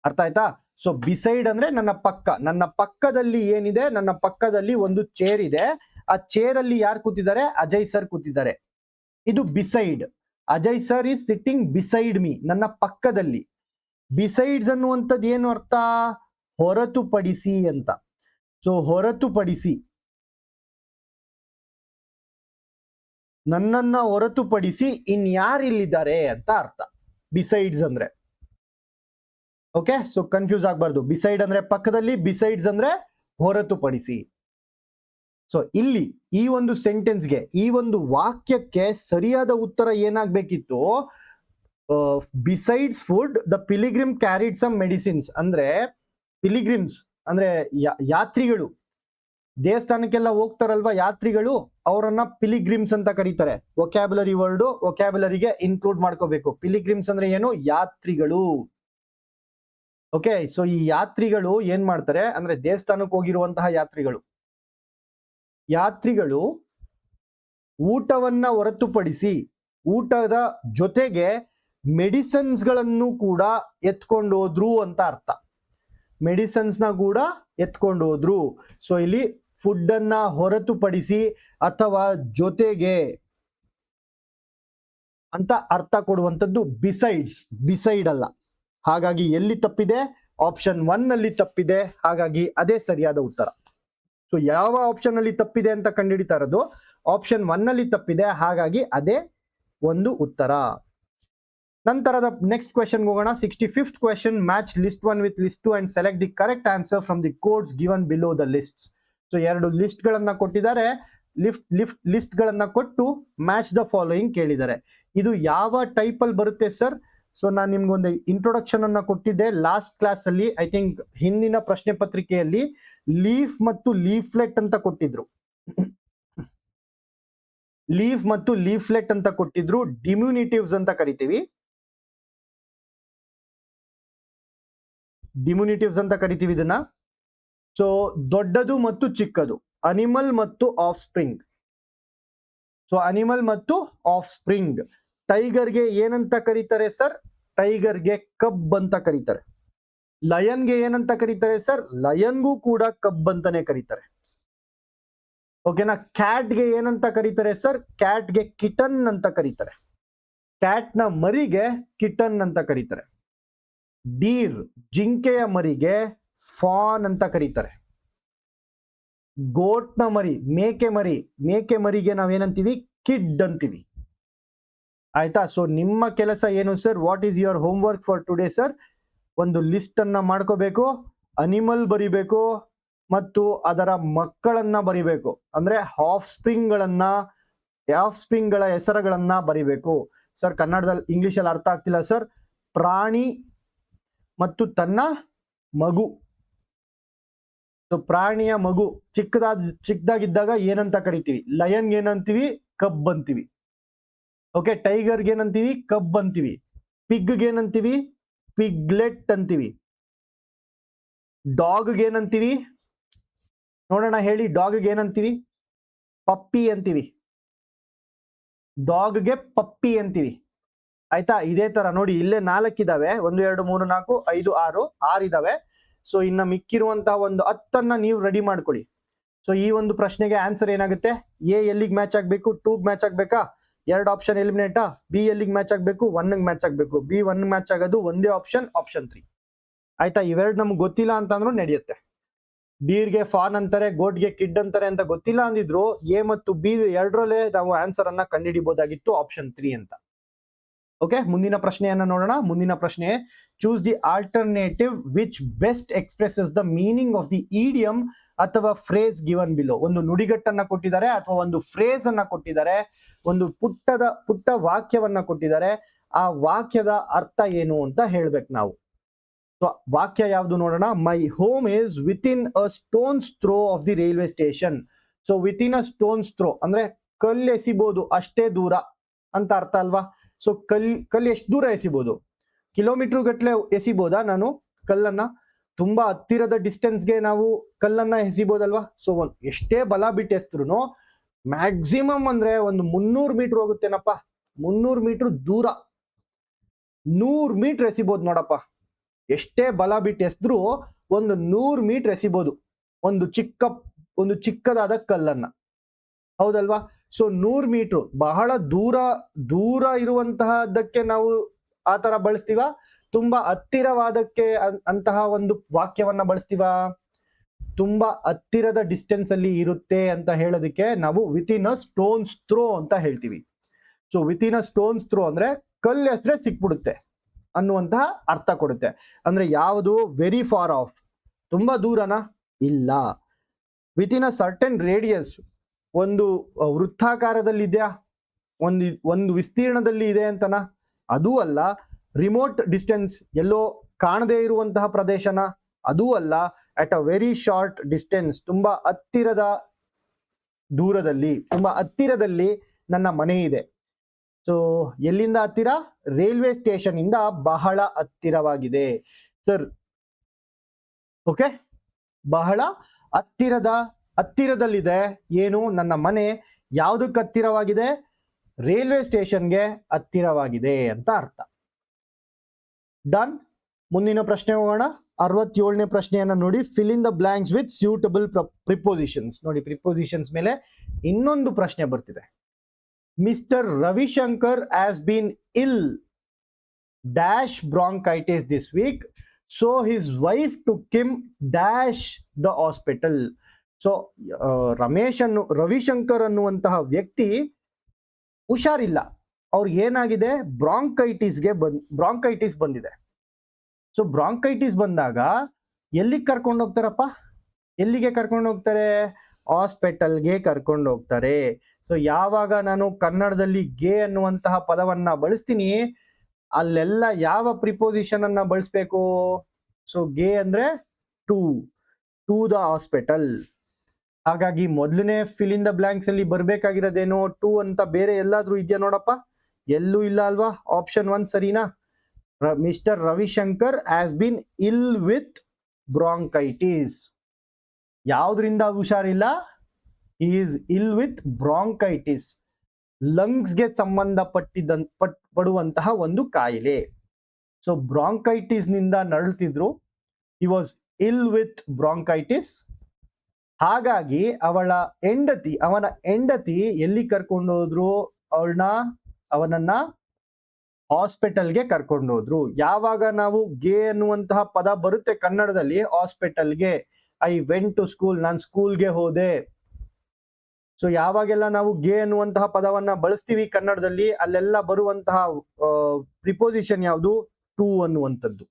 ಅರ್ಥ ಆಯ್ತಾ? ಸೊ ಬಿಸೈಡ್ ಅಂದ್ರೆ ನನ್ನ ಪಕ್ಕ. ನನ್ನ ಪಕ್ಕದಲ್ಲಿ ಏನಿದೆ? ನನ್ನ ಪಕ್ಕದಲ್ಲಿ ಒಂದು ಚೇರ್ ಇದೆ. ಆ ಚೇರ್ ಅಲ್ಲಿ ಯಾರು ಕೂತಿದ್ದಾರೆ? ಅಜಯ್ ಸರ್ ಕೂತಿದ್ದಾರೆ. ಇದು beside. Ajay sir is sitting beside me, ನನ್ನ ಪಕ್ಕದಲ್ಲಿ. ಬಿಸೈಡ್ಸ್ ಅನ್ನುವಂಥದ್ದು ಏನು ಅರ್ಥ? ಹೊರತುಪಡಿಸಿ ಅಂತ. ಸೊ ಹೊರತುಪಡಿಸಿ, ನನ್ನನ್ನ ಹೊರತುಪಡಿಸಿ ಇನ್ಯಾರಿಲ್ಲಿದ್ದಾರೆ ಅಂತ ಅರ್ಥ ಬಿಸೈಡ್ಸ್ ಅಂದ್ರೆ. ಓಕೆ, ಸೊ ಕನ್ಫ್ಯೂಸ್ ಆಗಬಾರ್ದು. ಬಿಸೈಡ್ ಅಂದ್ರೆ ಪಕ್ಕದಲ್ಲಿ, ಬಿಸೈಡ್ಸ್ ಅಂದ್ರೆ ಹೊರತುಪಡಿಸಿ. ಸೊ ಇಲ್ಲಿ ಈ ಒಂದು ಸೆಂಟೆನ್ಸ್ಗೆ, ಈ ಒಂದು ವಾಕ್ಯಕ್ಕೆ ಸರಿಯಾದ ಉತ್ತರ ಏನಾಗಬೇಕಿತ್ತು? Besides food the pilgrim carried some medicines. ಅಂದ್ರೆ ಪಿಲಿಗ್ರಿಮ್ಸ್ ಅಂದ್ರೆ ಯಾತ್ರಿಗಳು, ದೇವಸ್ಥಾನಕ್ಕೆಲ್ಲ ಹೋಗ್ತಾರಲ್ವಾ ಯಾತ್ರಿಗಳು, ಅವರನ್ನ ಪಿಲಿಗ್ರಿಮ್ಸ್ ಅಂತ ಕರೀತಾರೆ. ವೊಕ್ಯಾಬುಲರಿ ವರ್ಡ್, ವೊಕ್ಯಾಬುಲರಿಗೆ ಇನ್ಕ್ಲೂಡ್ ಮಾಡ್ಕೋಬೇಕು. ಪಿಲಿಗ್ರಿಮ್ಸ್ ಅಂದ್ರೆ ಏನು? ಯಾತ್ರಿಗಳು. ಓಕೆ, ಸೊ ಈ ಯಾತ್ರಿಗಳು ಏನ್ ಮಾಡ್ತಾರೆ ಅಂದ್ರೆ, ದೇವಸ್ಥಾನಕ್ಕೆ ಹೋಗಿರುವಂತಹ ಯಾತ್ರಿಗಳು ಊಟವನ್ನ ಹೊರತುಪಡಿಸಿ, ಊಟದ ಜೊತೆಗೆ ಮೆಡಿಸಿನ್ಸ್ ಗಳನ್ನು ಕೂಡ ಎತ್ಕೊಂಡು ಹೋದ್ರು ಅಂತ ಅರ್ಥ. ಮೆಡಿಸಿನ್ಸ್ ನ ಕೂಡ ಎತ್ಕೊಂಡು ಹೋದ್ರು. ಸೊ ಇಲ್ಲಿ ಫುಡ್ ಅನ್ನ ಹೊರತುಪಡಿಸಿ ಅಥವಾ ಜೊತೆಗೆ ಅಂತ ಅರ್ಥ ಕೊಡುವಂಥದ್ದು ಬಿಸೈಡ್ಸ್, ಬಿಸೈಡ್ ಅಲ್ಲ. ಹಾಗಾಗಿ ಎಲ್ಲಿ ತಪ್ಪಿದೆ? ಆಪ್ಷನ್ 1 ನಲ್ಲಿ ತಪ್ಪಿದೆ. ಹಾಗಾಗಿ ಅದೇ ಸರಿಯಾದ ಉತ್ತರ. ಸೊ ಯಾವ ಆಪ್ಷನ್ ಅಲ್ಲಿ ತಪ್ಪಿದೆ ಅಂತ ಕಂಡುಹಿಡಿತಾ ಇರೋದು ಆಪ್ಷನ್ 1 ನಲ್ಲಿ ತಪ್ಪಿದೆ. ಹಾಗಾಗಿ ಅದೇ ಒಂದು ಉತ್ತರ. ನಂತರದ ನೆಕ್ಸ್ಟ್ ಕ್ವೆಶನ್ ಹೋಗೋಣ. 65th question, match list 1 with list 2 and select the correct answer from the codes given below the list. So 2 list ಗಳನ್ನ ಕೊಟ್ಟಿದ್ದಾರೆ. ಲಿಸ್ಟ್ ಗಳನ್ನ ಕೊಟ್ಟು ಮ್ಯಾಚ್ ದ ಫಾಲೋಯಿಂಗ್ ಕೇಳಿದ್ದಾರೆ. ಇದು ಯಾವ ಟೈಪ್ ಅಲ್ಲಿ ಬರುತ್ತೆ ಸರ್? ಸೊ ನಾನು ನಿಮ್ಗೊಂದು ಇಂಟ್ರೊಡಕ್ಷನ್ ಅನ್ನ ಕೊಟ್ಟಿದ್ದೆ ಲಾಸ್ಟ್ ಕ್ಲಾಸ್ ಅಲ್ಲಿ. ಐ ಥಿಂಕ್ ಹಿಂದಿನ ಪ್ರಶ್ನೆ ಪತ್ರಿಕೆಯಲ್ಲಿ ಲೀಫ್ ಮತ್ತು ಲೀಫ್ಲೆಟ್ ಅಂತ ಕೊಟ್ಟಿದ್ರು. ಲೀಫ್ ಮತ್ತು ಲೀಫ್ಲೆಟ್ ಅಂತ ಕೊಟ್ಟಿದ್ರು. ಡಿಮ್ಯುನಿಟಿವ್ಸ್ ಅಂತ ಕರಿತೀವಿ. ಡಿಮ್ಯುನಿಟಿವ್ಸ್ ಅಂತ ಕರಿತೀವಿ ಇದನ್ನ. ಸೊ ದೊಡ್ಡದು ಮತ್ತು ಚಿಕ್ಕದು, ಅನಿಮಲ್ ಮತ್ತು ಆಫ್ ಸ್ಪ್ರಿಂಗ್. ಸೊ ಅನಿಮಲ್ ಮತ್ತು ಆಫ್ ಸ್ಪ್ರಿಂಗ್. ಟೈಗರ್ಗೆ ಏನಂತ ಕರೀತಾರೆ ಸರ್? ಟೈಗರ್ಗೆ ಕಬ್ ಅಂತ ಕರೀತಾರೆ. ಲಯನ್ಗೆ ಏನಂತ ಕರೀತಾರೆ ಸರ್? ಲಯನ್ಗೂ ಕೂಡ ಕಬ್ ಅಂತಾನೆ ಕರೀತಾರೆ. ಓಕೆನಾ? ಕ್ಯಾಟ್ಗೆ ಏನಂತ ಕರೀತಾರೆ ಸರ್? ಕ್ಯಾಟ್ಗೆ ಕಿಟನ್ ಅಂತ ಕರೀತಾರೆ. ಕ್ಯಾಟ್ ನ ಮರಿಗೆ ಕಿಟನ್ ಅಂತ ಕರೀತಾರೆ. ಡೀರ್, ಜಿಂಕೆಯ ಮರಿಗೆ ಫಾನ್ ಅಂತ ಕರೀತಾರೆ. ಗೋಟ್ ನ ಮರಿ, ಮೇಕೆ ಮರಿಗೆ ನಾವೇನಂತೀವಿ? ಕಿಡ್ ಅಂತೀವಿ. ಆಯ್ತಾ? ಸೊ ನಿಮ್ಮ ಕೆಲಸ ಏನು sir? What is your home work for today sir? ಒಂದು ಲಿಸ್ಟ್ ಅನ್ನ ಮಾಡ್ಕೋಬೇಕು, ಅನಿಮಲ್ ಬರಿಬೇಕು ಮತ್ತು ಅದರ ಮಕ್ಕಳನ್ನ ಬರಿಬೇಕು. ಅಂದ್ರೆ ಆಫ್ ಸ್ಪ್ರಿಂಗ್ ಗಳ ಹೆಸರುಗಳನ್ನ ಬರಿಬೇಕು. ಸರ್ ಕನ್ನಡದಲ್ಲಿ ಇಂಗ್ಲಿಷಲ್ಲಿ ಅರ್ಥ ಆಗ್ತಿಲ್ಲ ಸರ್. ಪ್ರಾಣಿ ಮತ್ತು ತನ್ನ ಮಗು. ಸೊ ಪ್ರಾಣಿಯ ಮಗು ಚಿಕ್ಕದಾಗಿದ್ದಾಗ ಏನಂತ ಕರಿತೀವಿ? ಲಯನ್ಗೆ ಏನಂತೀವಿ? ಕಬ್ ಅಂತೀವಿ. ಓಕೆ, ಟೈಗರ್ಗೆ ಏನಂತೀವಿ? ಕಬ್ ಅಂತೀವಿ. ಪಿಗ್ಗೆ ಏನಂತೀವಿ? ಪಿಗ್ಲೆಟ್ ಅಂತೀವಿ. ಡಾಗ್ಗೆ ಏನಂತೀವಿ? ನೋಡೋಣ ಹೇಳಿ. ಡಾಗ್ಗೆ ಏನಂತೀವಿ? ಪಪ್ಪಿ ಅಂತೀವಿ. ಡಾಗ್ಗೆ ಪಪ್ಪಿ ಅಂತೀವಿ. ಆಯ್ತಾ? ಇದೇ ತರ ನೋಡಿ, ಇಲ್ಲೇ 4 ಇದಾವೆ. 1 2 3 4 5 6 ಇದಾವೆ. ಸೊ ಇನ್ನ ಮಿಕ್ಕಿರುವಂತಹ ಒಂದು 10 ನೀವು ರೆಡಿ ಮಾಡ್ಕೊಳ್ಳಿ. ಸೊ ಈ ಒಂದು ಪ್ರಶ್ನೆಗೆ ಆನ್ಸರ್ ಏನಾಗುತ್ತೆ? ಎ ಎಲ್ಲಿಗೆ ಮ್ಯಾಚ್ ಆಗ್ಬೇಕು? 2ಗೆ ಮ್ಯಾಚ್ ಆಗ್ಬೇಕಾ? 2 ಆಪ್ಷನ್ ಎಲಿಮಿನೇಟಾ? ಬಿ ಎಲ್ಲಿಗೆ ಮ್ಯಾಚ್ ಆಗ್ಬೇಕು? 1ಗೆ ಮ್ಯಾಚ್ ಆಗ್ಬೇಕು. ಬಿ 1 ಮ್ಯಾಚ್ ಆಗೋದು ಒಂದೇ ಆಪ್ಷನ್ 3. ಆಯ್ತಾ? ಇವೆರಡು ನಮ್ಗೆ ಗೊತ್ತಿಲ್ಲ ಅಂತಂದ್ರೂ ನಡೆಯುತ್ತೆ. ಡೀರ್ಗೆ ಫಾನ್ ಅಂತಾರೆ, ಗೋಟ್ಗೆ ಕಿಡ್ ಅಂತಾರೆ ಅಂತ ಗೊತ್ತಿಲ್ಲ ಅಂದಿದ್ರು ಎ ಮತ್ತು ಬಿ ಎರಡರಲ್ಲೇ ನಾವು ಆನ್ಸರ್ ಅನ್ನ ಕಂಡುಹಿಡಿಬಹುದಾಗಿತ್ತು, ಆಪ್ಷನ್ 3 ಅಂತ. ಓಕೆ, ಮುಂದಿನ ಪ್ರಶ್ನೆಯನ್ನ ನೋಡೋಣ. ಮುಂದಿನ ಪ್ರಶ್ನೆ, choose the alternative which best expresses the meaning of the idiom ಅಥವಾ ಫ್ರೇಸ್ ಗಿವನ್ ಬಿಲೋ. ಒಂದು ನುಡಿಗಟ್ಟನ್ನ ಕೊಟ್ಟಿದ್ದಾರೆ ಅಥವಾ ಒಂದು ಫ್ರೇಸ್ ಅನ್ನ ಕೊಟ್ಟಿದ್ದಾರೆ, ಒಂದು ಪುಟ್ಟ ವಾಕ್ಯವನ್ನ ಕೊಟ್ಟಿದ್ದಾರೆ. ಆ ವಾಕ್ಯದ ಅರ್ಥ ಏನು ಅಂತ ಹೇಳ್ಬೇಕು ನಾವು. ವಾಕ್ಯ ಯಾವುದು ನೋಡೋಣ. My home is within a stone's throw of the railway station. So within a stone's throw ಅಂದ್ರೆ ಕಲ್ಲು ಎಸಿಬಹುದು ಅಷ್ಟೇ ದೂರ ಅಂತ ಅರ್ಥ ಅಲ್ವಾ? ಸೊ ಕಲ್ಲು ಎಷ್ಟು ದೂರ ಎಸಿಬಹುದು? ಕಿಲೋಮೀಟರ್ ಗಟ್ಲೆ ಎಸಿಬಹುದಾ ನಾನು ಕಲ್ಲನ್ನ? ತುಂಬಾ ಹತ್ತಿರದ ಡಿಸ್ಟೆನ್ಸ್ಗೆ ನಾವು ಕಲ್ಲನ್ನ ಎಸಿಬಹುದಲ್ವಾ? ಸೊ ಎಷ್ಟೇ ಬಲ ಬಿಟ್ಟು ಎಸಿದ್ರು ಮ್ಯಾಕ್ಸಿಮಮ್ ಅಂದ್ರೆ ಒಂದು 300 ಮೀಟರ್ ಹೋಗುತ್ತೇನಪ್ಪ. 300 ಮೀಟರ್ ದೂರ 100 ಮೀಟರ್ ಎಸಿಬಹುದು ನೋಡಪ್ಪ. ಎಷ್ಟೇ ಬಲ ಬಿಟ್ಟು ಎಸಿದ್ರು ಒಂದು 100 ಮೀಟರ್ ಎಸಿಬಹುದು ಒಂದು ಚಿಕ್ಕದಾದ ಕಲ್ಲನ್ನ, ಹೌದಲ್ವಾ? ಸೊ 100 ಮೀಟರ್ ಬಹಳ ದೂರ ಇರುವಂತಹದಕ್ಕೆ ನಾವು ಆ ತರ ಬಳಸ್ತೀವ, ತುಂಬಾ ಹತ್ತಿರವಾದಕ್ಕೆ ಅಂತಹ ಒಂದು ವಾಕ್ಯವನ್ನ ಬಳಸ್ತೀವ. ತುಂಬಾ ಹತ್ತಿರದ ಡಿಸ್ಟೆನ್ಸ್ ಅಲ್ಲಿ ಇರುತ್ತೆ ಅಂತ ಹೇಳೋದಕ್ಕೆ ನಾವು ವಿತಿನ್ ಅ ಸ್ಟೋನ್ಸ್ ಥ್ರೋ ಅಂತ ಹೇಳ್ತೀವಿ. So within a stone's throw ಅಂದ್ರೆ ಕಲ್ಲು ಎಸೆದ್ರೆ ಸಿಕ್ಬಿಡುತ್ತೆ ಅನ್ನುವಂತಹ ಅರ್ಥ ಕೊಡುತ್ತೆ. ಅಂದ್ರೆ ಯಾವುದು? ವೆರಿ ಫಾರ್ ಆಫ್, ತುಂಬಾ ದೂರನಾ? ಇಲ್ಲ. ವಿತಿನ್ ಅ ಸರ್ಟನ್ ರೇಡಿಯಸ್, ಒಂದು ವೃತ್ತಾಕಾರದಲ್ಲಿ ಇದೆಯಾ? ಒಂದು ವಿಸ್ತೀರ್ಣದಲ್ಲಿ ಇದೆ ಅಂತನಾ? ಅದೂ ಅಲ್ಲ. ರಿಮೋಟ್ ಡಿಸ್ಟೆನ್ಸ್, ಎಲ್ಲೋ ಕಾಣದೇ ಇರುವಂತಹ ಪ್ರದೇಶನ? ಅದೂ ಅಲ್ಲ. At a very short distance, ತುಂಬಾ ಹತ್ತಿರದ ದೂರದಲ್ಲಿ, ತುಂಬಾ ಹತ್ತಿರದಲ್ಲಿ ನನ್ನ ಮನೆ ಇದೆ. ಸೊ ಎಲ್ಲಿಂದ ಹತ್ತಿರ? ರೈಲ್ವೆ ಸ್ಟೇಷನ್ ಇಂದ ಬಹಳ ಹತ್ತಿರವಾಗಿದೆ ಸರ್. ಓಕೆ, ಬಹಳ ಹತ್ತಿರದಲ್ಲಿದೆ. ಏನು? ನನ್ನ ಮನೆ ಯಾವುದಕ್ಕೆ ಹತ್ತಿರವಾಗಿದೆ? ರೈಲ್ವೆ ಸ್ಟೇಷನ್ಗೆ ಹತ್ತಿರವಾಗಿದೆ ಅಂತ ಅರ್ಥ. ಡನ್. ಮುಂದಿನ ಪ್ರಶ್ನೆ ಹೋಗೋಣ. 67ನೇ ಪ್ರಶ್ನೆಯನ್ನ ನೋಡಿ. Fill in the blanks with suitable prepositions. ನೋಡಿ, ಪ್ರಿಪೋಸಿಷನ್ಸ್ ಮೇಲೆ ಇನ್ನೊಂದು ಪ್ರಶ್ನೆ ಬರ್ತಿದೆ. Mister Ravishankar has been ill dash bronchitis this week, so his wife took him dash the hospital. So Ravishankar ಅನ್ನುವಂತಹ ವ್ಯಕ್ತಿ ಹುಷಾರಿಲ್ಲ, ಅವ್ರಿಗೆ ಏನಾಗಿದೆ? ಬ್ರಾಂಕೈಟಿಸ್ ಬಂದಿದೆ. ಸೊ ಬ್ರಾಂಕೈಟಿಸ್ ಬಂದಾಗ ಎಲ್ಲಿಗೆ ಕರ್ಕೊಂಡು ಹೋಗ್ತಾರಪ್ಪ? ಎಲ್ಲಿಗೆ ಕರ್ಕೊಂಡು ಹೋಗ್ತಾರೆ? ಹಾಸ್ಪಿಟಲ್ಗೆ ಕರ್ಕೊಂಡು ಹೋಗ್ತಾರೆ. ಸೊ ಯಾವಾಗ ನಾನು ಕನ್ನಡದಲ್ಲಿ ಗೆ ಅನ್ನುವಂತಹ ಪದವನ್ನ ಬಳಸ್ತೀನಿ, ಅಲ್ಲೆಲ್ಲ ಯಾವ ಪ್ರಿಪೋಸಿಷನ್ ಅನ್ನ ಬಳಸ್ಬೇಕು? ಸೊ ಗೆ ಅಂದ್ರೆ ಟು ದ ಹಾಸ್ಪಿಟಲ್. ಹಾಗಾಗಿ ಮೊದಲನೇ ಫಿಲ್ ಇನ್ ದ ಬ್ಲಾಂಕ್ಸ್ ಅಲ್ಲಿ ಬರ್ಬೇಕಾಗಿರೋದೇನೋ ಟು ಅಂತ. ಬೇರೆ ಎಲ್ಲಾದ್ರೂ ಇದೆಯಾ ನೋಡಪ್ಪ? ಎಲ್ಲೂ ಇಲ್ಲ ಅಲ್ವಾ? ಆಪ್ಷನ್ 1 ಸರಿನಾ? ಮಿಸ್ಟರ್ ರವಿಶಂಕರ್ ಹ್ಯಾಸ್ ಬಿನ್ ಇಲ್ ವಿತ್ ಬ್ರಾಂಕೈಟಿಸ್. ಯಾವ್ದ್ರಿಂದ ಹುಷಾರಿಲ್ಲ? ಈಸ್ ಇಲ್ ವಿತ್ ಬ್ರಾಂಕೈಟಿಸ್, ಲಂಗ್ಸ್ಗೆ ಪಡುವಂತಹ ಒಂದು ಕಾಯಿಲೆ. ಸೊ ಬ್ರಾಂಕೈಟಿಸ್ ನಿಂದ ನರಳುತ್ತಿದ್ರು. He was ill with bronchitis. ಹಾಗಾಗಿ ಅವನ ಹೆಂಡತಿ ಎಲ್ಲಿ ಕರ್ಕೊಂಡೋದ್ರು? ಅವನನ್ನ ಹಾಸ್ಪಿಟಲ್ಗೆ ಕರ್ಕೊಂಡೋದ್ರು. ಯಾವಾಗ ನಾವು ಗೆ ಅನ್ನುವಂತಹ ಪದ ಬರುತ್ತೆ ಕನ್ನಡದಲ್ಲಿ, ಹಾಸ್ಪಿಟಲ್ಗೆ, ಐ ವೆಂಟ್ ಟು ಸ್ಕೂಲ್, ನಾನು ಸ್ಕೂಲ್ಗೆ ಹೋದೆ. ಸೊ ಯಾವಾಗೆಲ್ಲ ನಾವು ಗೆ ಅನ್ನುವಂತಹ ಪದವನ್ನ ಬಳಸ್ತೀವಿ ಕನ್ನಡದಲ್ಲಿ, ಅಲ್ಲೆಲ್ಲ ಬರುವಂತಹ ಪ್ರಿಪೋಸಿಷನ್ ಯಾವುದು? ಟು ಅನ್ನುವಂಥದ್ದು.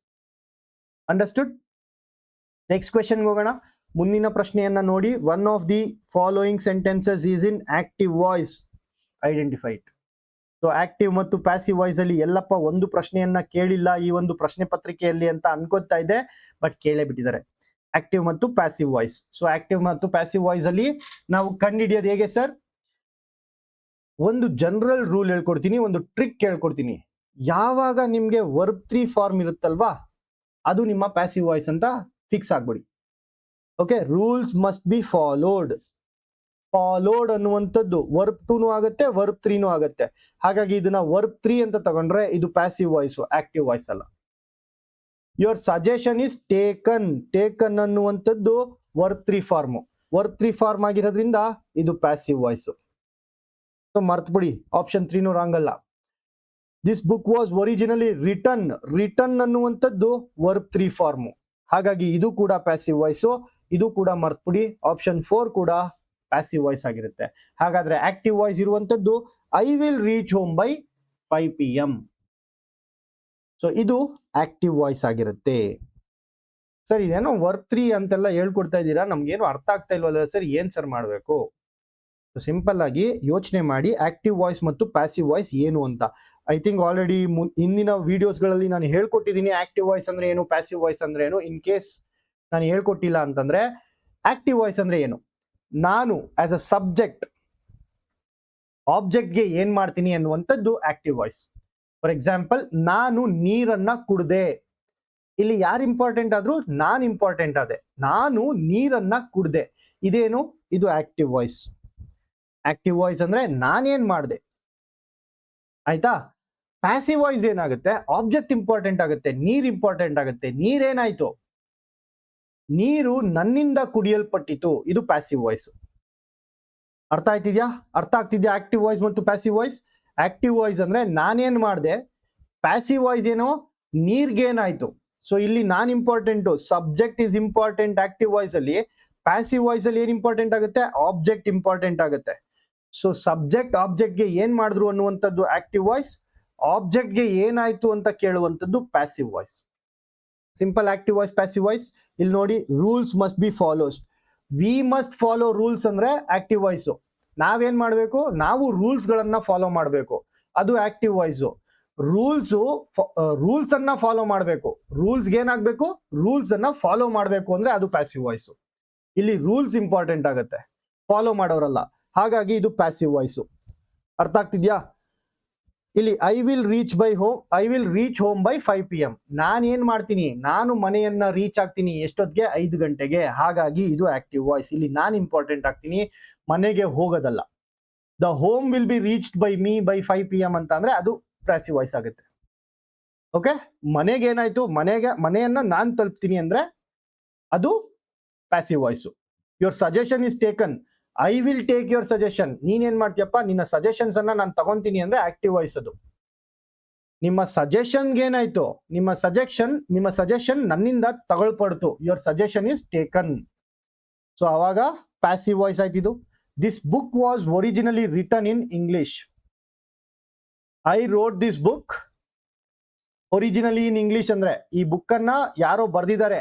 ಅಂಡರ್ಸ್ಟುಡ್? ನೆಕ್ಸ್ಟ್ ಕ್ವೆಶನ್ ಹೋಗೋಣ. ಮುಂದಿನ ಪ್ರಶ್ನೆಯನ್ನ ನೋಡಿ. One of the following sentences is in active voice, identified. So active ಮತ್ತು ಪ್ಯಾಸಿವ್ ವಾಯ್ಸ್ ಅಲ್ಲಿ ಎಲ್ಲಪ್ಪ ಒಂದು ಪ್ರಶ್ನೆಯನ್ನ ಕೇಳಿಲ್ಲ ಈ ಒಂದು ಪ್ರಶ್ನೆ ಪತ್ರಿಕೆಯಲ್ಲಿ ಅಂತ ಅನ್ಕೋತಾ ಇದೆ, ಬಟ್ ಕೇಳೇ ಬಿಟ್ಟಿದ್ದಾರೆ. ಆಕ್ಟಿವ್ ಮತ್ತು ಪ್ಯಾಸಿವ್ ವಾಯ್ಸ್. ಸೊ ಆಕ್ಟಿವ್ ಮತ್ತು ಪ್ಯಾಸಿವ್ ವಾಯ್ಸ್ ಅಲ್ಲಿ ನಾವು ಕಂಡುಹಿಡಿಯೋದು ಹೇಗೆ ಸರ್? ಒಂದು ಜನರಲ್ ರೂಲ್ ಹೇಳ್ಕೊಡ್ತೀನಿ, ಒಂದು ಟ್ರಿಕ್ ಹೇಳ್ಕೊಡ್ತೀನಿ. ಯಾವಾಗ ನಿಮ್ಗೆ ವರ್ಬ್ 3 ಫಾರ್ಮ್ ಇರುತ್ತಲ್ವಾ, ಅದು ನಿಮ್ಮ ಪ್ಯಾಸಿವ್ ವಾಯ್ಸ್ ಅಂತ ಫಿಕ್ಸ್ ಆಗ್ಬಿಡಿ. Okay, rules must be followed. Followed ಅನ್ನುವಂಥದ್ದು ವರ್ಬ್ 2 ಆಗುತ್ತೆ, ವರ್ಬ್ 3 ಆಗುತ್ತೆ. ಹಾಗಾಗಿ ಇದನ್ನ ವರ್ಬ್ 3 ಅಂತ ತಗೊಂಡ್ರೆ ಇದು ಪ್ಯಾಸಿವ್ ವಾಯ್ಸ್, ಆಕ್ಟಿವ್ ವಾಯ್ಸ್ ಅಲ್ಲ. Your suggestion is taken. Taken ಅನ್ನುವಂಥದ್ದು ವರ್ಬ್ 3 ಫಾರ್ಮ್. ವರ್ಬ್ 3 ಫಾರ್ಮ್ ಆಗಿರೋದ್ರಿಂದ ಇದು ಪ್ಯಾಸಿವ್ ವಾಯ್ಸ್. ಸೊ ಮರ್ತ್ಬಿಡಿ, ಆಪ್ಷನ್ 3 ರಾಂಗ್ ಅಲ್ಲ. This book was originally written. Written ಅನ್ನುವಂಥದ್ದು ವರ್ಬ್ 3 ಫಾರ್ಮ್. ಹಾಗಾಗಿ ಇದು ಕೂಡ ಪ್ಯಾಸಿವ್ ವಾಯ್ಸ್. ಇದು ಕೂಡ ಮರ್ತ್ಬಿಡಿ, ಆಪ್ಷನ್ 4 ಕೂಡ ಪ್ಯಾಸಿವ್ ವಾಯ್ಸ್ ಆಗಿರುತ್ತೆ. ಹಾಗಾದ್ರೆ ಆಕ್ಟಿವ್ ವಾಯ್ಸ್ ಇರುವಂತದ್ದು I will reach home by 5 PM. So ಇದು ಆಕ್ಟಿವ್ ವಾಯ್ಸ್ ಆಗಿರುತ್ತೆ. ಸರ್ ಇದೇನೋ ವರ್ಬ್ 3 ಅಂತೆಲ್ಲ ಹೇಳ್ಕೊಡ್ತಾ ಇದ್ದೀರಾ, ನಮ್ಗೇನು ಅರ್ಥ ಆಗ್ತಾ ಇಲ್ವಲ್ಲ ಸರ್, ಏನ್ ಸರ್ ಮಾಡಬೇಕು? ಸಿಂಪಲ್ ಆಗಿ ಯೋಚನೆ ಮಾಡಿ ಆಕ್ಟಿವ್ ವಾಯ್ಸ್ ಮತ್ತು ಪ್ಯಾಸಿವ್ ವಾಯ್ಸ್ ಏನು ಅಂತ. ಐ ಥಿಂಕ್ ಆಲ್ರೆಡಿ ಹಿಂದಿನ ವಿಡಿಯೋಸ್ಗಳಲ್ಲಿ ನಾನು ಹೇಳ್ಕೊಟ್ಟಿದ್ದೀನಿ ಆಕ್ಟಿವ್ ವಾಯ್ಸ್ ಅಂದ್ರೆ ಏನು, ಪ್ಯಾಸಿವ್ ವಾಯ್ಸ್ ಅಂದ್ರೆ ಏನು. ಇನ್ ಕೇಸ್ ನಾನು ಹೇಳ್ಕೊಟ್ಟಿಲ್ಲ ಅಂತಂದ್ರೆ, ಆಕ್ಟಿವ್ ವಾಯ್ಸ್ ಅಂದ್ರೆ ಏನು? ನಾನು ಆಸ್ ಅ ಸಬ್ಜೆಕ್ಟ್ ಆಬ್ಜೆಕ್ಟ್ಗೆ ಏನ್ ಮಾಡ್ತೀನಿ ಅನ್ನುವಂಥದ್ದು ಆಕ್ಟಿವ್ ವಾಯ್ಸ್. ಫಾರ್ ಎಕ್ಸಾಂಪಲ್, ನಾನು ನೀರನ್ನ ಕುಡ್ದೆ. ಇಲ್ಲಿ ಯಾರು ಇಂಪಾರ್ಟೆಂಟ್ ಆದ್ರೂ ನಾನು ಇಂಪಾರ್ಟೆಂಟ್ ಆದೆ. ನಾನು ನೀರನ್ನ ಕುಡ್ದೆ, ಇದೇನು? ಇದು ಆಕ್ಟಿವ್ ವಾಯ್ಸ್. ಆಕ್ಟಿವ್ ವಾಯ್ಸ್ ಅಂದ್ರೆ ನಾನೇನ್ ಮಾಡಿದೆ, ಆಯ್ತಾ? ಪ್ಯಾಸಿವ್ ವಾಯ್ಸ್ ಏನಾಗುತ್ತೆ? ಆಬ್ಜೆಕ್ಟ್ ಇಂಪಾರ್ಟೆಂಟ್ ಆಗುತ್ತೆ, ನೀರ್ ಇಂಪಾರ್ಟೆಂಟ್ ಆಗುತ್ತೆ. ನೀರೇನಾಯ್ತು? ನೀರು ನನ್ನಿಂದ ಕುಡಿಯಲ್ಪಟ್ಟಿತು. ಇದು ಪ್ಯಾಸಿವ್ ವಾಯ್ಸ್. ಅರ್ಥ ಆಗ್ತಿದ್ಯಾ ಆಕ್ಟಿವ್ ವಾಯ್ಸ್ ಮತ್ತು ಪ್ಯಾಸಿವ್ ವಾಯ್ಸ್? ಆಕ್ಟಿವ್ ವಾಯ್ಸ್ ಅಂದ್ರೆ ನಾನೇನ್ ಮಾಡಿದೆ, ಪ್ಯಾಸಿವ್ ವಾಯ್ಸ್ ಏನು? ನೀರ್ಗೇನಾಯ್ತು. ಸೊ ಇಲ್ಲಿ ನಾನ್ important, subject is important active voice ಅಲ್ಲಿ. ಪ್ಯಾಸಿವ್ ವಾಯ್ಸ್ ಅಲ್ಲಿ ಏನ್ ಇಂಪಾರ್ಟೆಂಟ್ ಆಗುತ್ತೆ? ಆಬ್ಜೆಕ್ಟ್ ಇಂಪಾರ್ಟೆಂಟ್ ಆಗುತ್ತೆ. ಸೊ ಸಬ್ಜೆಕ್ಟ್ ಆಬ್ಜೆಕ್ಟ್ಗೆ ಏನ್ ಮಾಡಿದ್ರು ಅನ್ನುವಂಥದ್ದು ಆಕ್ಟಿವ್ ವಾಯ್ಸ್, ಆಬ್ಜೆಕ್ಟ್ಗೆ ಏನಾಯ್ತು ಅಂತ ಕೇಳುವಂಥದ್ದು passive voice. Simple active voice, passive voice. ಇಲ್ಲಿ ನೋಡಿ, rules must be follows. We must follow rules ಅಂದ್ರೆ ಆಕ್ಟಿವ್ ವಾಯ್ಸ್. ನಾವೇನ್ ಮಾಡ್ಬೇಕು? ನಾವು ರೂಲ್ಸ್ ಗಳನ್ನ ಫಾಲೋ ಮಾಡಬೇಕು, ಅದು ಆಕ್ಟಿವ್ ವಾಯ್ಸ್. ರೂಲ್ಸ್ ಅನ್ನ ಫಾಲೋ ಮಾಡಬೇಕು. ರೂಲ್ಸ್ಗೆ ಏನಾಗಬೇಕು? ರೂಲ್ಸ್ ಅನ್ನ ಫಾಲೋ ಮಾಡಬೇಕು ಅಂದ್ರೆ ಅದು ಪ್ಯಾಸಿವ್ ವಾಯ್ಸ್. ಇಲ್ಲಿ ರೂಲ್ಸ್ ಇಂಪಾರ್ಟೆಂಟ್ ಆಗುತ್ತೆ, ಫಾಲೋ ಮಾಡೋರಲ್ಲ. ಹಾಗಾಗಿ ಇದು ಪ್ಯಾಸಿವ್ ವಾಯ್ಸ್. ಅರ್ಥ ಆಗ್ತಿದ್ಯಾ? ಇಲ್ಲಿ I will reach home by 5 PM. ನಾನು ಏನ್ ಮಾಡ್ತೀನಿ? ನಾನು ಮನೆಯನ್ನ ರೀಚ್ ಆಗ್ತೀನಿ ಎಷ್ಟೊತ್ತಿಗೆ? 5 ಗಂಟೆಗೆ. ಹಾಗಾಗಿ ಇದು ಆಕ್ಟಿವ್ ವಾಯ್ಸ್. ಇಲ್ಲಿ ನಾನು ಇಂಪಾರ್ಟೆಂಟ್ ಆಗ್ತೀನಿ, ಮನೆಗೆ ಹೋಗೋದಲ್ಲ. The home will be reached by me by 5 PM ಅಂತ ಅಂದ್ರೆ ಅದು ಪ್ಯಾಸಿವ್ ವಾಯ್ಸ್ ಆಗುತ್ತೆ. ಓಕೆ, ಮನೆಗೆ ಏನಾಯ್ತು? ಮನೆಯನ್ನ ನಾನು ತಲುಪ್ತೀನಿ ಅಂದ್ರೆ ಅದು passive voice. Your suggestion is taken. I will take your suggestion. ನೀನೇನ್ ಮಾಡ್ತೀಯಪ್ಪ? ನಿನ್ನ ಸಜೆಷನ್ಸ್ ಅನ್ನ ನಾನು ತಗೊಂತೀನಿ ಅಂದ್ರೆ ಆಕ್ಟಿವ್ ವಾಯ್ಸ್ ಅದು. ನಿಮ್ಮ ಸಜೆಷನ್ಗೆ ಏನಾಯ್ತು? ನಿಮ್ಮ ಸಜೆಷನ್ ನನ್ನಿಂದ ತಗೊಳ್ಪಡ್ತು. Your suggestion is taken. So ಅವಾಗ ಪ್ಯಾಸಿವ್ ವಾಯ್ಸ್ ಆಯ್ತಿದ್ದು. This book was originally written in English. I wrote this book originally in English ಅಂದ್ರೆ ಈ ಬುಕ್ ಅನ್ನ ಯಾರೋ ಬರ್ದಿದ್ದಾರೆ.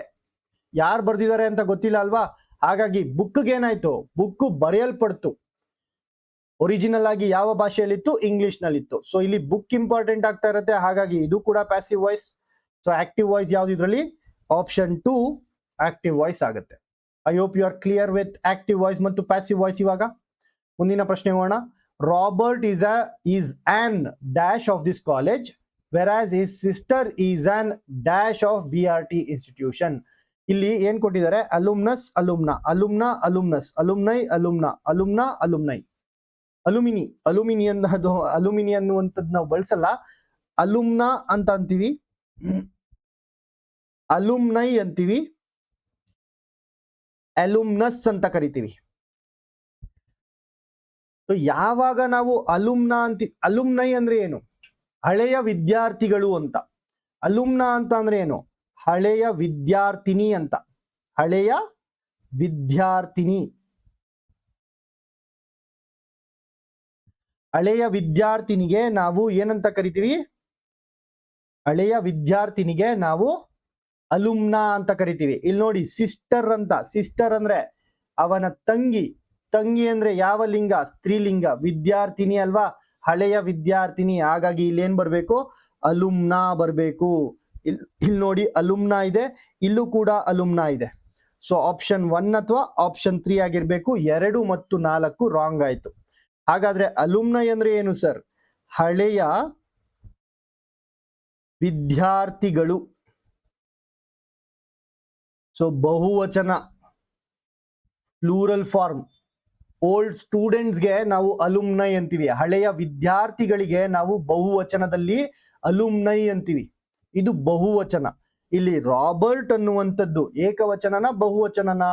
ಯಾರು ಬರ್ದಿದ್ದಾರೆ ಅಂತ ಗೊತ್ತಿಲ್ಲ ಅಲ್ವಾ? ಹಾಗಾಗಿ ಬುಕ್ಗೆ ಏನಾಯ್ತು? ಬುಕ್ ಬರೆಯಲ್ಪಡ್ತು. ಒರಿಜಿನಲ್ ಆಗಿ ಯಾವ ಭಾಷೆಯಲ್ಲಿತ್ತು? ಇಂಗ್ಲಿಷ್ ನಲ್ಲಿತ್ತು. ಸೊ ಇಲ್ಲಿ ಬುಕ್ ಇಂಪಾರ್ಟೆಂಟ್ ಆಗ್ತಾ ಇರುತ್ತೆ. ಹಾಗಾಗಿ ಇದು ಕೂಡ passive voice. So active voice ಯಾವ್ದು ಇದರಲ್ಲಿ? ಆಪ್ಷನ್ 2 ಆಕ್ಟಿವ್ ವಾಯ್ಸ್ ಆಗುತ್ತೆ. I hope you are clear with active voice ಮತ್ತು ಪ್ಯಾಸಿವ್ ವಾಯ್ಸ್. ಇವಾಗ ಮುಂದಿನ ಪ್ರಶ್ನೆ ಹೋಗೋಣ. Robert is an dash of this college. Whereas his sister is an dash of BRT institution. ಇಲ್ಲಿ ಏನ್ ಕೊಟ್ಟಿದ್ದಾರೆ? Alumnus, alumna, alumna, alumnus, alumni, alumna, alumna, ಅಲುಮ್ನೈ. Alumni, alumni ಅನ್ನೋದು alumni ಅನ್ನುವಂಥದ್ದು ನಾವು ಬಳಸಲ್ಲ. ಅಲುಮ್ನಾ ಅಂತ ಅಂತೀವಿ, ಅಲುಮ್ನೈ ಅಂತೀವಿ, ಅಲುಮ್ನಸ್ ಅಂತ ಕರಿತೀವಿ. ಯಾವಾಗ ನಾವು ಅಲುಮ್ನಾ ಅಂತೀವಿ, ಅಲುಮ್ನೈ ಅಂದ್ರೆ ಏನು? ಹಳೆಯ ವಿದ್ಯಾರ್ಥಿಗಳು ಅಂತ. ಅಲುಮ್ನಾ ಅಂತ ಅಂದ್ರೆ ಏನು? ಹಳೆಯ ವಿದ್ಯಾರ್ಥಿನಿ ಅಂತ. ಹಳೆಯ ವಿದ್ಯಾರ್ಥಿನಿ. ಹಳೆಯ ವಿದ್ಯಾರ್ಥಿನಿಗೆ ನಾವು ಏನಂತ ಕರಿತೀವಿ? ಹಳೆಯ ವಿದ್ಯಾರ್ಥಿನಿಗೆ ನಾವು ಅಲುಮ್ನಾ ಅಂತ ಕರಿತೀವಿ. ಇಲ್ಲಿ ನೋಡಿ, ಸಿಸ್ಟರ್ ಅಂತ. ಸಿಸ್ಟರ್ ಅಂದ್ರೆ ಅವನ ತಂಗಿ. ತಂಗಿ ಅಂದ್ರೆ ಯಾವ ಲಿಂಗ? ಸ್ತ್ರೀಲಿಂಗ. ವಿದ್ಯಾರ್ಥಿನಿ ಅಲ್ವಾ? ಹಳೆಯ ವಿದ್ಯಾರ್ಥಿನಿ. ಹಾಗಾಗಿ ಇಲ್ಲಿ ಏನ್ ಬರ್ಬೇಕು? ಅಲುಮ್ನಾ ಬರ್ಬೇಕು. ಇಲ್ಲಿ ನೋಡಿ, ಅಲುಮ್ನಾ ಇದೆ, ಇಲ್ಲೂ ಕೂಡ ಅಲುಮ್ನಾ ಇದೆ. ಸೊ ಆಪ್ಷನ್ 1 ಅಥವಾ ಆಪ್ಷನ್ 3 ಆಗಿರ್ಬೇಕು. 2 ಮತ್ತು 4 ರಾಂಗ್ ಆಯ್ತು. ಹಾಗಾದ್ರೆ ಅಲುಮ್ನೈ ಅಂದ್ರೆ ಏನು ಸರ್? ಹಳೆಯ ವಿದ್ಯಾರ್ಥಿಗಳು. ಸೊ ಬಹುವಚನ, ಪ್ಲೂರಲ್ ಫಾರ್ಮ್. ಓಲ್ಡ್ ಸ್ಟೂಡೆಂಟ್ಸ್ಗೆ ನಾವು ಅಲುಮ್ನೈ ಅಂತೀವಿ. ಹಳೆಯ ವಿದ್ಯಾರ್ಥಿಗಳಿಗೆ ನಾವು ಬಹುವಚನದಲ್ಲಿ ಅಲುಮ್ನೈ ಅಂತೀವಿ. ಇದು ಬಹುವಚನ. ಇಲ್ಲಿ ರಾಬರ್ಟ್ ಅನ್ನುವಂಥದ್ದು ಏಕವಚನನ ಬಹುವಚನನ?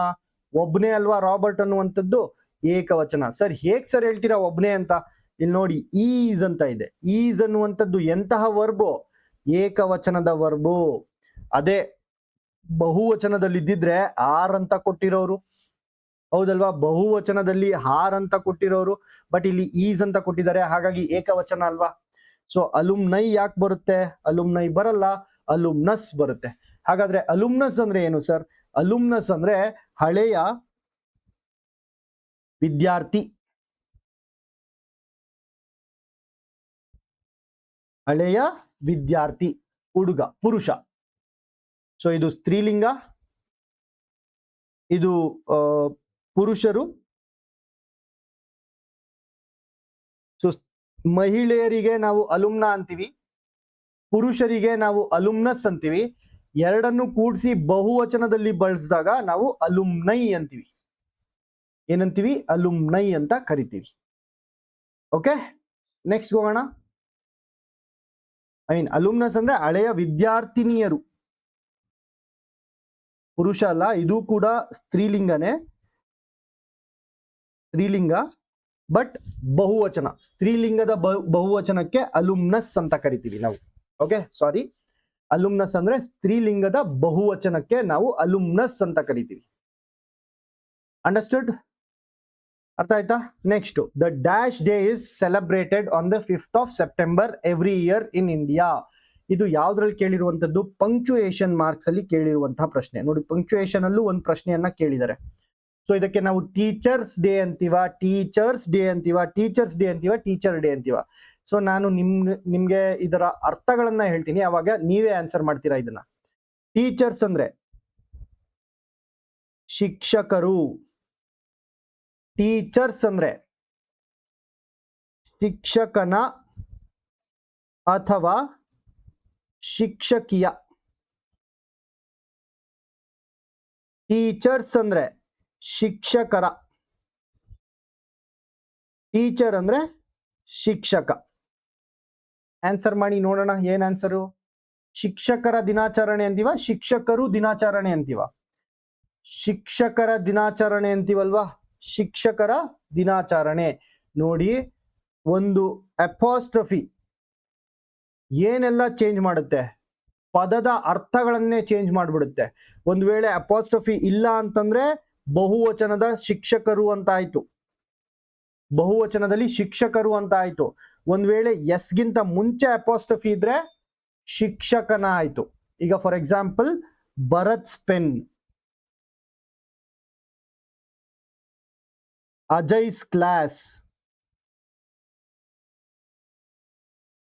ಒಬ್ನೇ ಅಲ್ವಾ ರಾಬರ್ಟ್ ಅನ್ನುವಂಥದ್ದು? ಏಕವಚನ. ಸರ್ ಹೇಗ್ ಸರ್ ಹೇಳ್ತೀರಾ ಒಬ್ನೇ ಅಂತ? ಇಲ್ಲಿ ನೋಡಿ, ಈಸ್ ಅಂತ ಇದೆ. ಈಸ್ ಅನ್ನುವಂಥದ್ದು ಎಂತಹ ವರ್ಬು? ಏಕವಚನದ ವರ್ಬು. ಅದೇ ಬಹುವಚನದಲ್ಲಿ ಇದ್ದಿದ್ರೆ ಆರ್ ಅಂತ ಕೊಟ್ಟಿರೋರು, ಹೌದಲ್ವಾ? ಬಹುವಚನದಲ್ಲಿ ಹಾರ್ ಅಂತ ಕೊಟ್ಟಿರೋರು, ಬಟ್ ಇಲ್ಲಿ ಈಸ್ ಅಂತ ಕೊಟ್ಟಿದ್ದಾರೆ, ಹಾಗಾಗಿ ಏಕವಚನ ಅಲ್ವಾ? ಸೊ ಅಲುಮ್ನೈ ಯಾಕೆ ಬರುತ್ತೆ? ಅಲುಮ್ನೈ ಬರಲ್ಲ, ಅಲುಮ್ನಸ್ ಬರುತ್ತೆ. ಹಾಗಾದ್ರೆ ಅಲುಮ್ನಸ್ ಅಂದ್ರೆ ಏನು ಸರ್? ಅಲುಮ್ನಸ್ ಅಂದ್ರೆ ಹಳೆಯ ವಿದ್ಯಾರ್ಥಿ. ಹಳೆಯ ವಿದ್ಯಾರ್ಥಿ, ಹುಡುಗ, ಪುರುಷ. ಸೊ ಇದು ಸ್ತ್ರೀಲಿಂಗ, ಇದು ಪುರುಷರು. ಸೊ ಮಹಿಳೆಯರಿಗೆ ನಾವು ಅಲುಮ್ನಾ ಅಂತೀವಿ, ಪುರುಷರಿಗೆ ನಾವು ಅಲುಮ್ನಸ್ ಅಂತೀವಿ. ಎರಡನ್ನು ಕೂಡಿಸಿ ಬಹುವಚನದಲ್ಲಿ ಬಳಸಿದಾಗ ನಾವು ಅಲುಮ್ನೈ ಅಂತೀವಿ. ಏನಂತೀವಿ? ಅಲುಮ್ನೈ ಅಂತ ಕರಿತೀವಿ. ಓಕೆ, ನೆಕ್ಸ್ಟ್ ಹೋಗೋಣ. ಅಲುಮ್ನಸ್ ಅಂದ್ರೆ ಹಳೆಯ ವಿದ್ಯಾರ್ಥಿನಿಯರು. ಪುರುಷ ಅಲ್ಲ, ಇದು ಕೂಡ ಸ್ತ್ರೀಲಿಂಗನೇ. ಸ್ತ್ರೀಲಿಂಗ, ಬಟ್ ಬಹುವಚನ. ಸ್ತ್ರೀಲಿಂಗದ ಬಹುವಚನಕ್ಕೆ ಅಲುಮ್ನಸ್ ಅಂತ ಕರಿತೀವಿ ನಾವು. ಓಕೆ, ಸಾರಿ, ಅಲುಮ್ನಸ್ ಅಂದ್ರೆ ಸ್ತ್ರೀಲಿಂಗದ ಬಹುವಚನಕ್ಕೆ ನಾವು ಅಲುಮ್ನಸ್ ಅಂತ ಕರಿತೀವಿ. ಅಂಡರ್ಸ್ಟುಡ್? ಅರ್ಥ ಆಯ್ತಾ? Next, the dash day is celebrated on the 5th of September every year in India. ಇದು ಯಾವ್ದ್ರಲ್ಲಿ ಕೇಳಿರುವಂತದ್ದು? ಪಂಕ್ಚುಯೇಷನ್ ಮಾರ್ಕ್ಸ್ ಅಲ್ಲಿ ಕೇಳಿರುವಂತಹ ಪ್ರಶ್ನೆ. ನೋಡಿ, ಪಂಕ್ಚುಯೇಷನ್ ಅಲ್ಲೂ ಒಂದು ಪ್ರಶ್ನೆಯನ್ನ ಕೇಳಿದ್ದಾರೆ. ಸೊ ಇದಕ್ಕೆ ನಾವು ಟೀಚರ್ಸ್ ಡೇ ಅಂತೀವ, ಟೀಚರ್ಸ್ ಡೇ ಅಂತೀವ, ಟೀಚರ್ಸ್ ಡೇ ಅಂತೀವ, ಟೀಚರ್ ಡೇ ಅಂತೀವ. ಸೊ ನಾನು ನಿಮ್ಗೆ ಇದರ ಅರ್ಥಗಳನ್ನ ಹೇಳ್ತೀನಿ, ಅವಾಗ ನೀವೇ ಆನ್ಸರ್ ಮಾಡ್ತೀರಾ ಇದನ್ನ. ಟೀಚರ್ಸ್ ಅಂದ್ರೆ ಶಿಕ್ಷಕರು. ಟೀಚರ್ಸ್ ಅಂದ್ರೆ ಶಿಕ್ಷಕನ ಅಥವಾ ಶಿಕ್ಷಕಿಯ. ಟೀಚರ್ಸ್ ಅಂದ್ರೆ ಶಿಕ್ಷಕರ. ಟೀಚರ್ ಅಂದ್ರೆ ಶಿಕ್ಷಕ. ಆನ್ಸರ್ ಮಾಡಿ ನೋಡೋಣ, ಏನ್ ಆನ್ಸರು? ಶಿಕ್ಷಕರ ದಿನಾಚರಣೆ ಅಂತೀವ, ಶಿಕ್ಷಕರು ದಿನಾಚರಣೆ ಅಂತೀವ? ಶಿಕ್ಷಕರ ದಿನಾಚರಣೆ ಅಂತೀವಲ್ವಾ? ಶಿಕ್ಷಕರ ದಿನಾಚರಣೆ. ನೋಡಿ, ಒಂದು ಅಪಾಸ್ಟ್ರಫಿ ಏನೆಲ್ಲ ಚೇಂಜ್ ಮಾಡುತ್ತೆ? ಪದದ ಅರ್ಥಗಳನ್ನೇ ಚೇಂಜ್ ಮಾಡಿಬಿಡುತ್ತೆ. ಒಂದು ವೇಳೆ ಅಪಾಸ್ಟ್ರಫಿ ಇಲ್ಲ ಅಂತಂದ್ರೆ ಬಹುವಚನದ ಶಿಕ್ಷಕರು ಅಂತ ಆಯ್ತು, ಬಹುವಚನದಲ್ಲಿ ಶಿಕ್ಷಕರು ಅಂತ ಆಯ್ತು. ಒಂದ್ ವೇಳೆ ಎಸ್ ಗಿಂತ ಮುಂಚೆ ಅಪಾಸ್ಟ್ರಫಿ ಇದ್ರೆ ಶಿಕ್ಷಕನ ಆಯ್ತು. ಈಗ for example, Bharat pen, Ajay's class.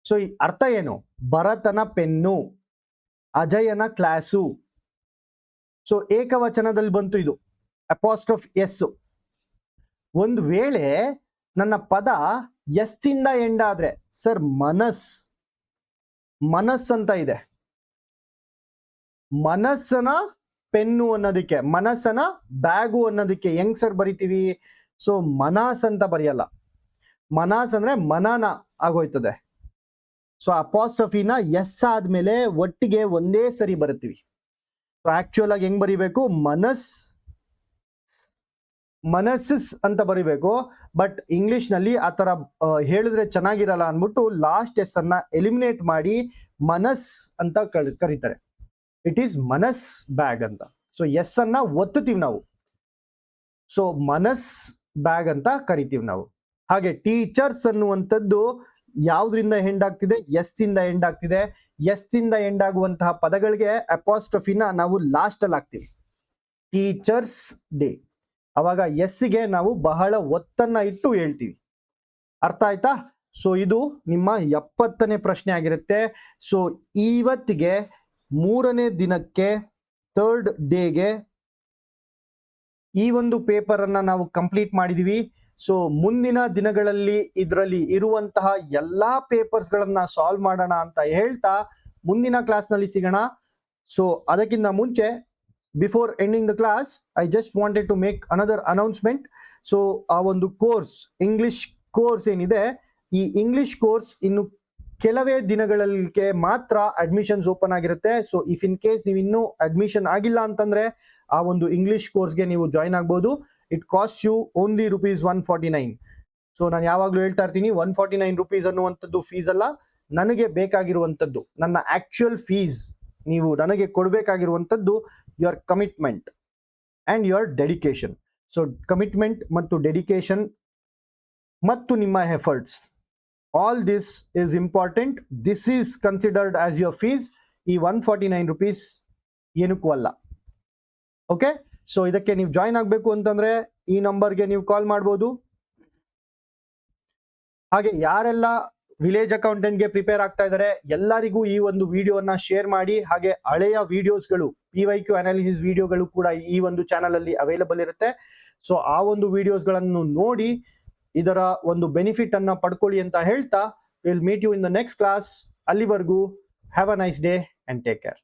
So ಈ ಅರ್ಥ ಏನು? ಭರತನ ಪೆನ್ನು, ಅಜಯನ ಕ್ಲಾಸು. ಸೊ ಏಕವಚನದಲ್ಲಿ ಬಂತು ಇದು, ಅಪಾಸ್ಟ್ರಫ್ ಎಸ್. ಒಂದು ವೇಳೆ ನನ್ನ ಪದ ಎಸ್ ಇಂದ ಎಂಡ್ ಆದ್ರೆ, ಸರ್ ಮನಸ್, ಮನಸ್ ಅಂತ ಇದೆ. ಮನಸ್ಸನ ಪೆನ್ನು ಅನ್ನೋದಕ್ಕೆ, ಮನಸ್ಸನ ಬ್ಯಾಗು ಅನ್ನೋದಕ್ಕೆ ಹೆಂಗ್ ಸರ್ ಬರಿತೀವಿ? ಸೊ ಮನಸ್ ಅಂತ ಬರೆಯಲ್ಲ. ಮನಸ್ ಅಂದ್ರೆ ಮನನ ಆಗೋಯ್ತದೆ. ಸೊ ಅಪಾಸ್ಟ್ರಫಿನ ಎಸ್ ಆದ್ಮೇಲೆ ಒಟ್ಟಿಗೆ ಒಂದೇ ಸರಿ ಬರುತ್ತೀವಿ. ಸೊ ಆಕ್ಚುಯಲ್ ಆಗಿ ಹೆಂಗ್ ಬರಿಬೇಕು? ಮನಸ್ಸಸ್ ಅಂತ ಬರಿಬೇಕು. ಬಟ್ ಇಂಗ್ಲಿಷ್ ನಲ್ಲಿ ಆ ತರ ಹೇಳಿದ್ರೆ ಚೆನ್ನಾಗಿರಲ್ಲ ಅನ್ಬಿಟ್ಟು ಲಾಸ್ಟ್ ಎಸ್ ಅನ್ನ ಎಲಿಮಿನೇಟ್ ಮಾಡಿ ಮನಸ್ ಅಂತ ಕರೀತಾರೆ. ಇಟ್ ಈಸ್ ಮನಸ್ ಬ್ಯಾಗ್ ಅಂತ. ಸೊ ಎಸ್ ಅನ್ನ ಒತ್ತುತ್ತೀವಿ ನಾವು. ಸೊ ಮನಸ್ ಬ್ಯಾಗ್ ಅಂತ ಕರಿತೀವಿ ನಾವು. ಹಾಗೆ ಟೀಚರ್ಸ್ ಅನ್ನುವಂಥದ್ದು ಯಾವ್ದ್ರಿಂದ ಎಂಡ್ ಆಗ್ತಿದೆ? ಎಸ್ ಇಂದ ಎಂಡ್ ಆಗ್ತಿದೆ. ಎಸ್ ಇಂದ ಎಂಡ್ ಆಗುವಂತಹ ಪದಗಳಿಗೆ ಅಪಾಸ್ಟ್ರಫಿನ ನಾವು ಲಾಸ್ಟ್ ಅಲ್ಲಿ ಹಾಕ್ತಿವಿ. ಟೀಚರ್ಸ್ ಡೇ, ಅವಾಗ ಎಸ್ಗೆ ನಾವು ಬಹಳ ಒತ್ತನ್ನ ಇಟ್ಟು ಹೇಳ್ತೀವಿ. ಅರ್ಥ ಆಯ್ತಾ? ಸೊ ಇದು ನಿಮ್ಮ 70ನೇ ಪ್ರಶ್ನೆ ಆಗಿರುತ್ತೆ. ಸೊ ಇವತ್ತಿಗೆ 3ನೇ ದಿನಕ್ಕೆ, 3rd ಡೇಗೆ ಈ ಒಂದು ಪೇಪರ್ ಅನ್ನ ನಾವು ಕಂಪ್ಲೀಟ್ ಮಾಡಿದೀವಿ. ಸೊ ಮುಂದಿನ ದಿನಗಳಲ್ಲಿ ಇದರಲ್ಲಿ ಇರುವಂತಹ ಎಲ್ಲಾ ಪೇಪರ್ಸ್ ಗಳನ್ನ ಸಾಲ್ವ್ ಮಾಡೋಣ ಅಂತ ಹೇಳ್ತಾ ಮುಂದಿನ ಕ್ಲಾಸ್ ನಲ್ಲಿ ಸಿಗೋಣ. ಸೊ ಅದಕ್ಕಿಂತ ಮುಂಚೆ, before ending the class, I just wanted to make another announcement. So ಆ ಒಂದು ಕೋರ್ಸ್, ಇಂಗ್ಲಿಷ್ ಕೋರ್ಸ್ ಏನಿದೆ, ಈ ಇಂಗ್ಲಿಷ್ ಕೋರ್ಸ್ ಇನ್ನು ಕೆಲವೇ ದಿನಗಳಿಗೆ ಮಾತ್ರ ಅಡ್ಮಿಷನ್ಸ್ ಓಪನ್ ಆಗಿರುತ್ತೆ. ಸೊ ಇಫ್ ಇನ್ ಕೇಸ್ ನೀವು ಇನ್ನೂ ಅಡ್ಮಿಷನ್ ಆಗಿಲ್ಲ ಅಂತಂದ್ರೆ ಆ ಒಂದು ಇಂಗ್ಲಿಷ್ ಕೋರ್ಸ್ಗೆ ನೀವು ಜಾಯ್ನ್ ಆಗ್ಬೋದು. It cost you only ₹149. So ನಾನು ಯಾವಾಗ್ಲೂ ಹೇಳ್ತಾ ಇರ್ತೀನಿ, ₹149 ಅನ್ನುವಂಥದ್ದು ಫೀಸ್ ಅಲ್ಲ, ನನಗೆ ಬೇಕಾಗಿರುವಂಥದ್ದು, ನನ್ನ ಆಕ್ಚುಯಲ್ ಫೀಸ್ ನೀವು ನನಗೆ ಕೊಡಬೇಕಾಗಿರುವಂಥದ್ದು your commitment and your dedication. So commitment ಮತ್ತು ಡೆಡಿಕೇಶನ್ ಮತ್ತು ನಿಮ್ಮ efforts, all this is important. This is considered as your fees. ಈ ₹149 ಏನಕ್ಕೂ ಅಲ್ಲ. ಓಕೆ, ಸೊ ಇದಕ್ಕೆ ನೀವು ಜಾಯ್ನ್ ಆಗಬೇಕು ಅಂತಂದ್ರೆ ಈ ನಂಬರ್ಗೆ ನೀವು ಕಾಲ್ ಮಾಡ್ಬೋದು. ಹಾಗೆ ಯಾರೆಲ್ಲ ವಿಲೇಜ್ ಅಕೌಂಟೆಂಟ್ಗೆ ಪ್ರಿಪೇರ್ ಆಗ್ತಾ ಇದ್ದಾರೆ ಎಲ್ಲರಿಗೂ ಈ ಒಂದು ವಿಡಿಯೋನ ಶೇರ್ ಮಾಡಿ. ಹಾಗೆ ಹಳೆಯ ವಿಡಿಯೋಸ್ಗಳು, PYQ ಅನಾಲಿಸಿಸ್ ವಿಡಿಯೋಗಳು ಕೂಡ ಈ ಒಂದು ಚಾನಲ್ ಅಲ್ಲಿ ಅವೈಲಬಲ್ ಇರುತ್ತೆ. ಸೊ ಆ ಒಂದು ವಿಡಿಯೋಸ್ಗಳನ್ನು ನೋಡಿ ಇದರ ಒಂದು ಬೆನಿಫಿಟ್ ಅನ್ನ ಪಡ್ಕೊಳ್ಳಿ ಅಂತ ಹೇಳ್ತಾ, will meet you in the next class. ಅಲ್ಲಿವರೆಗೂ have a nice day and take care.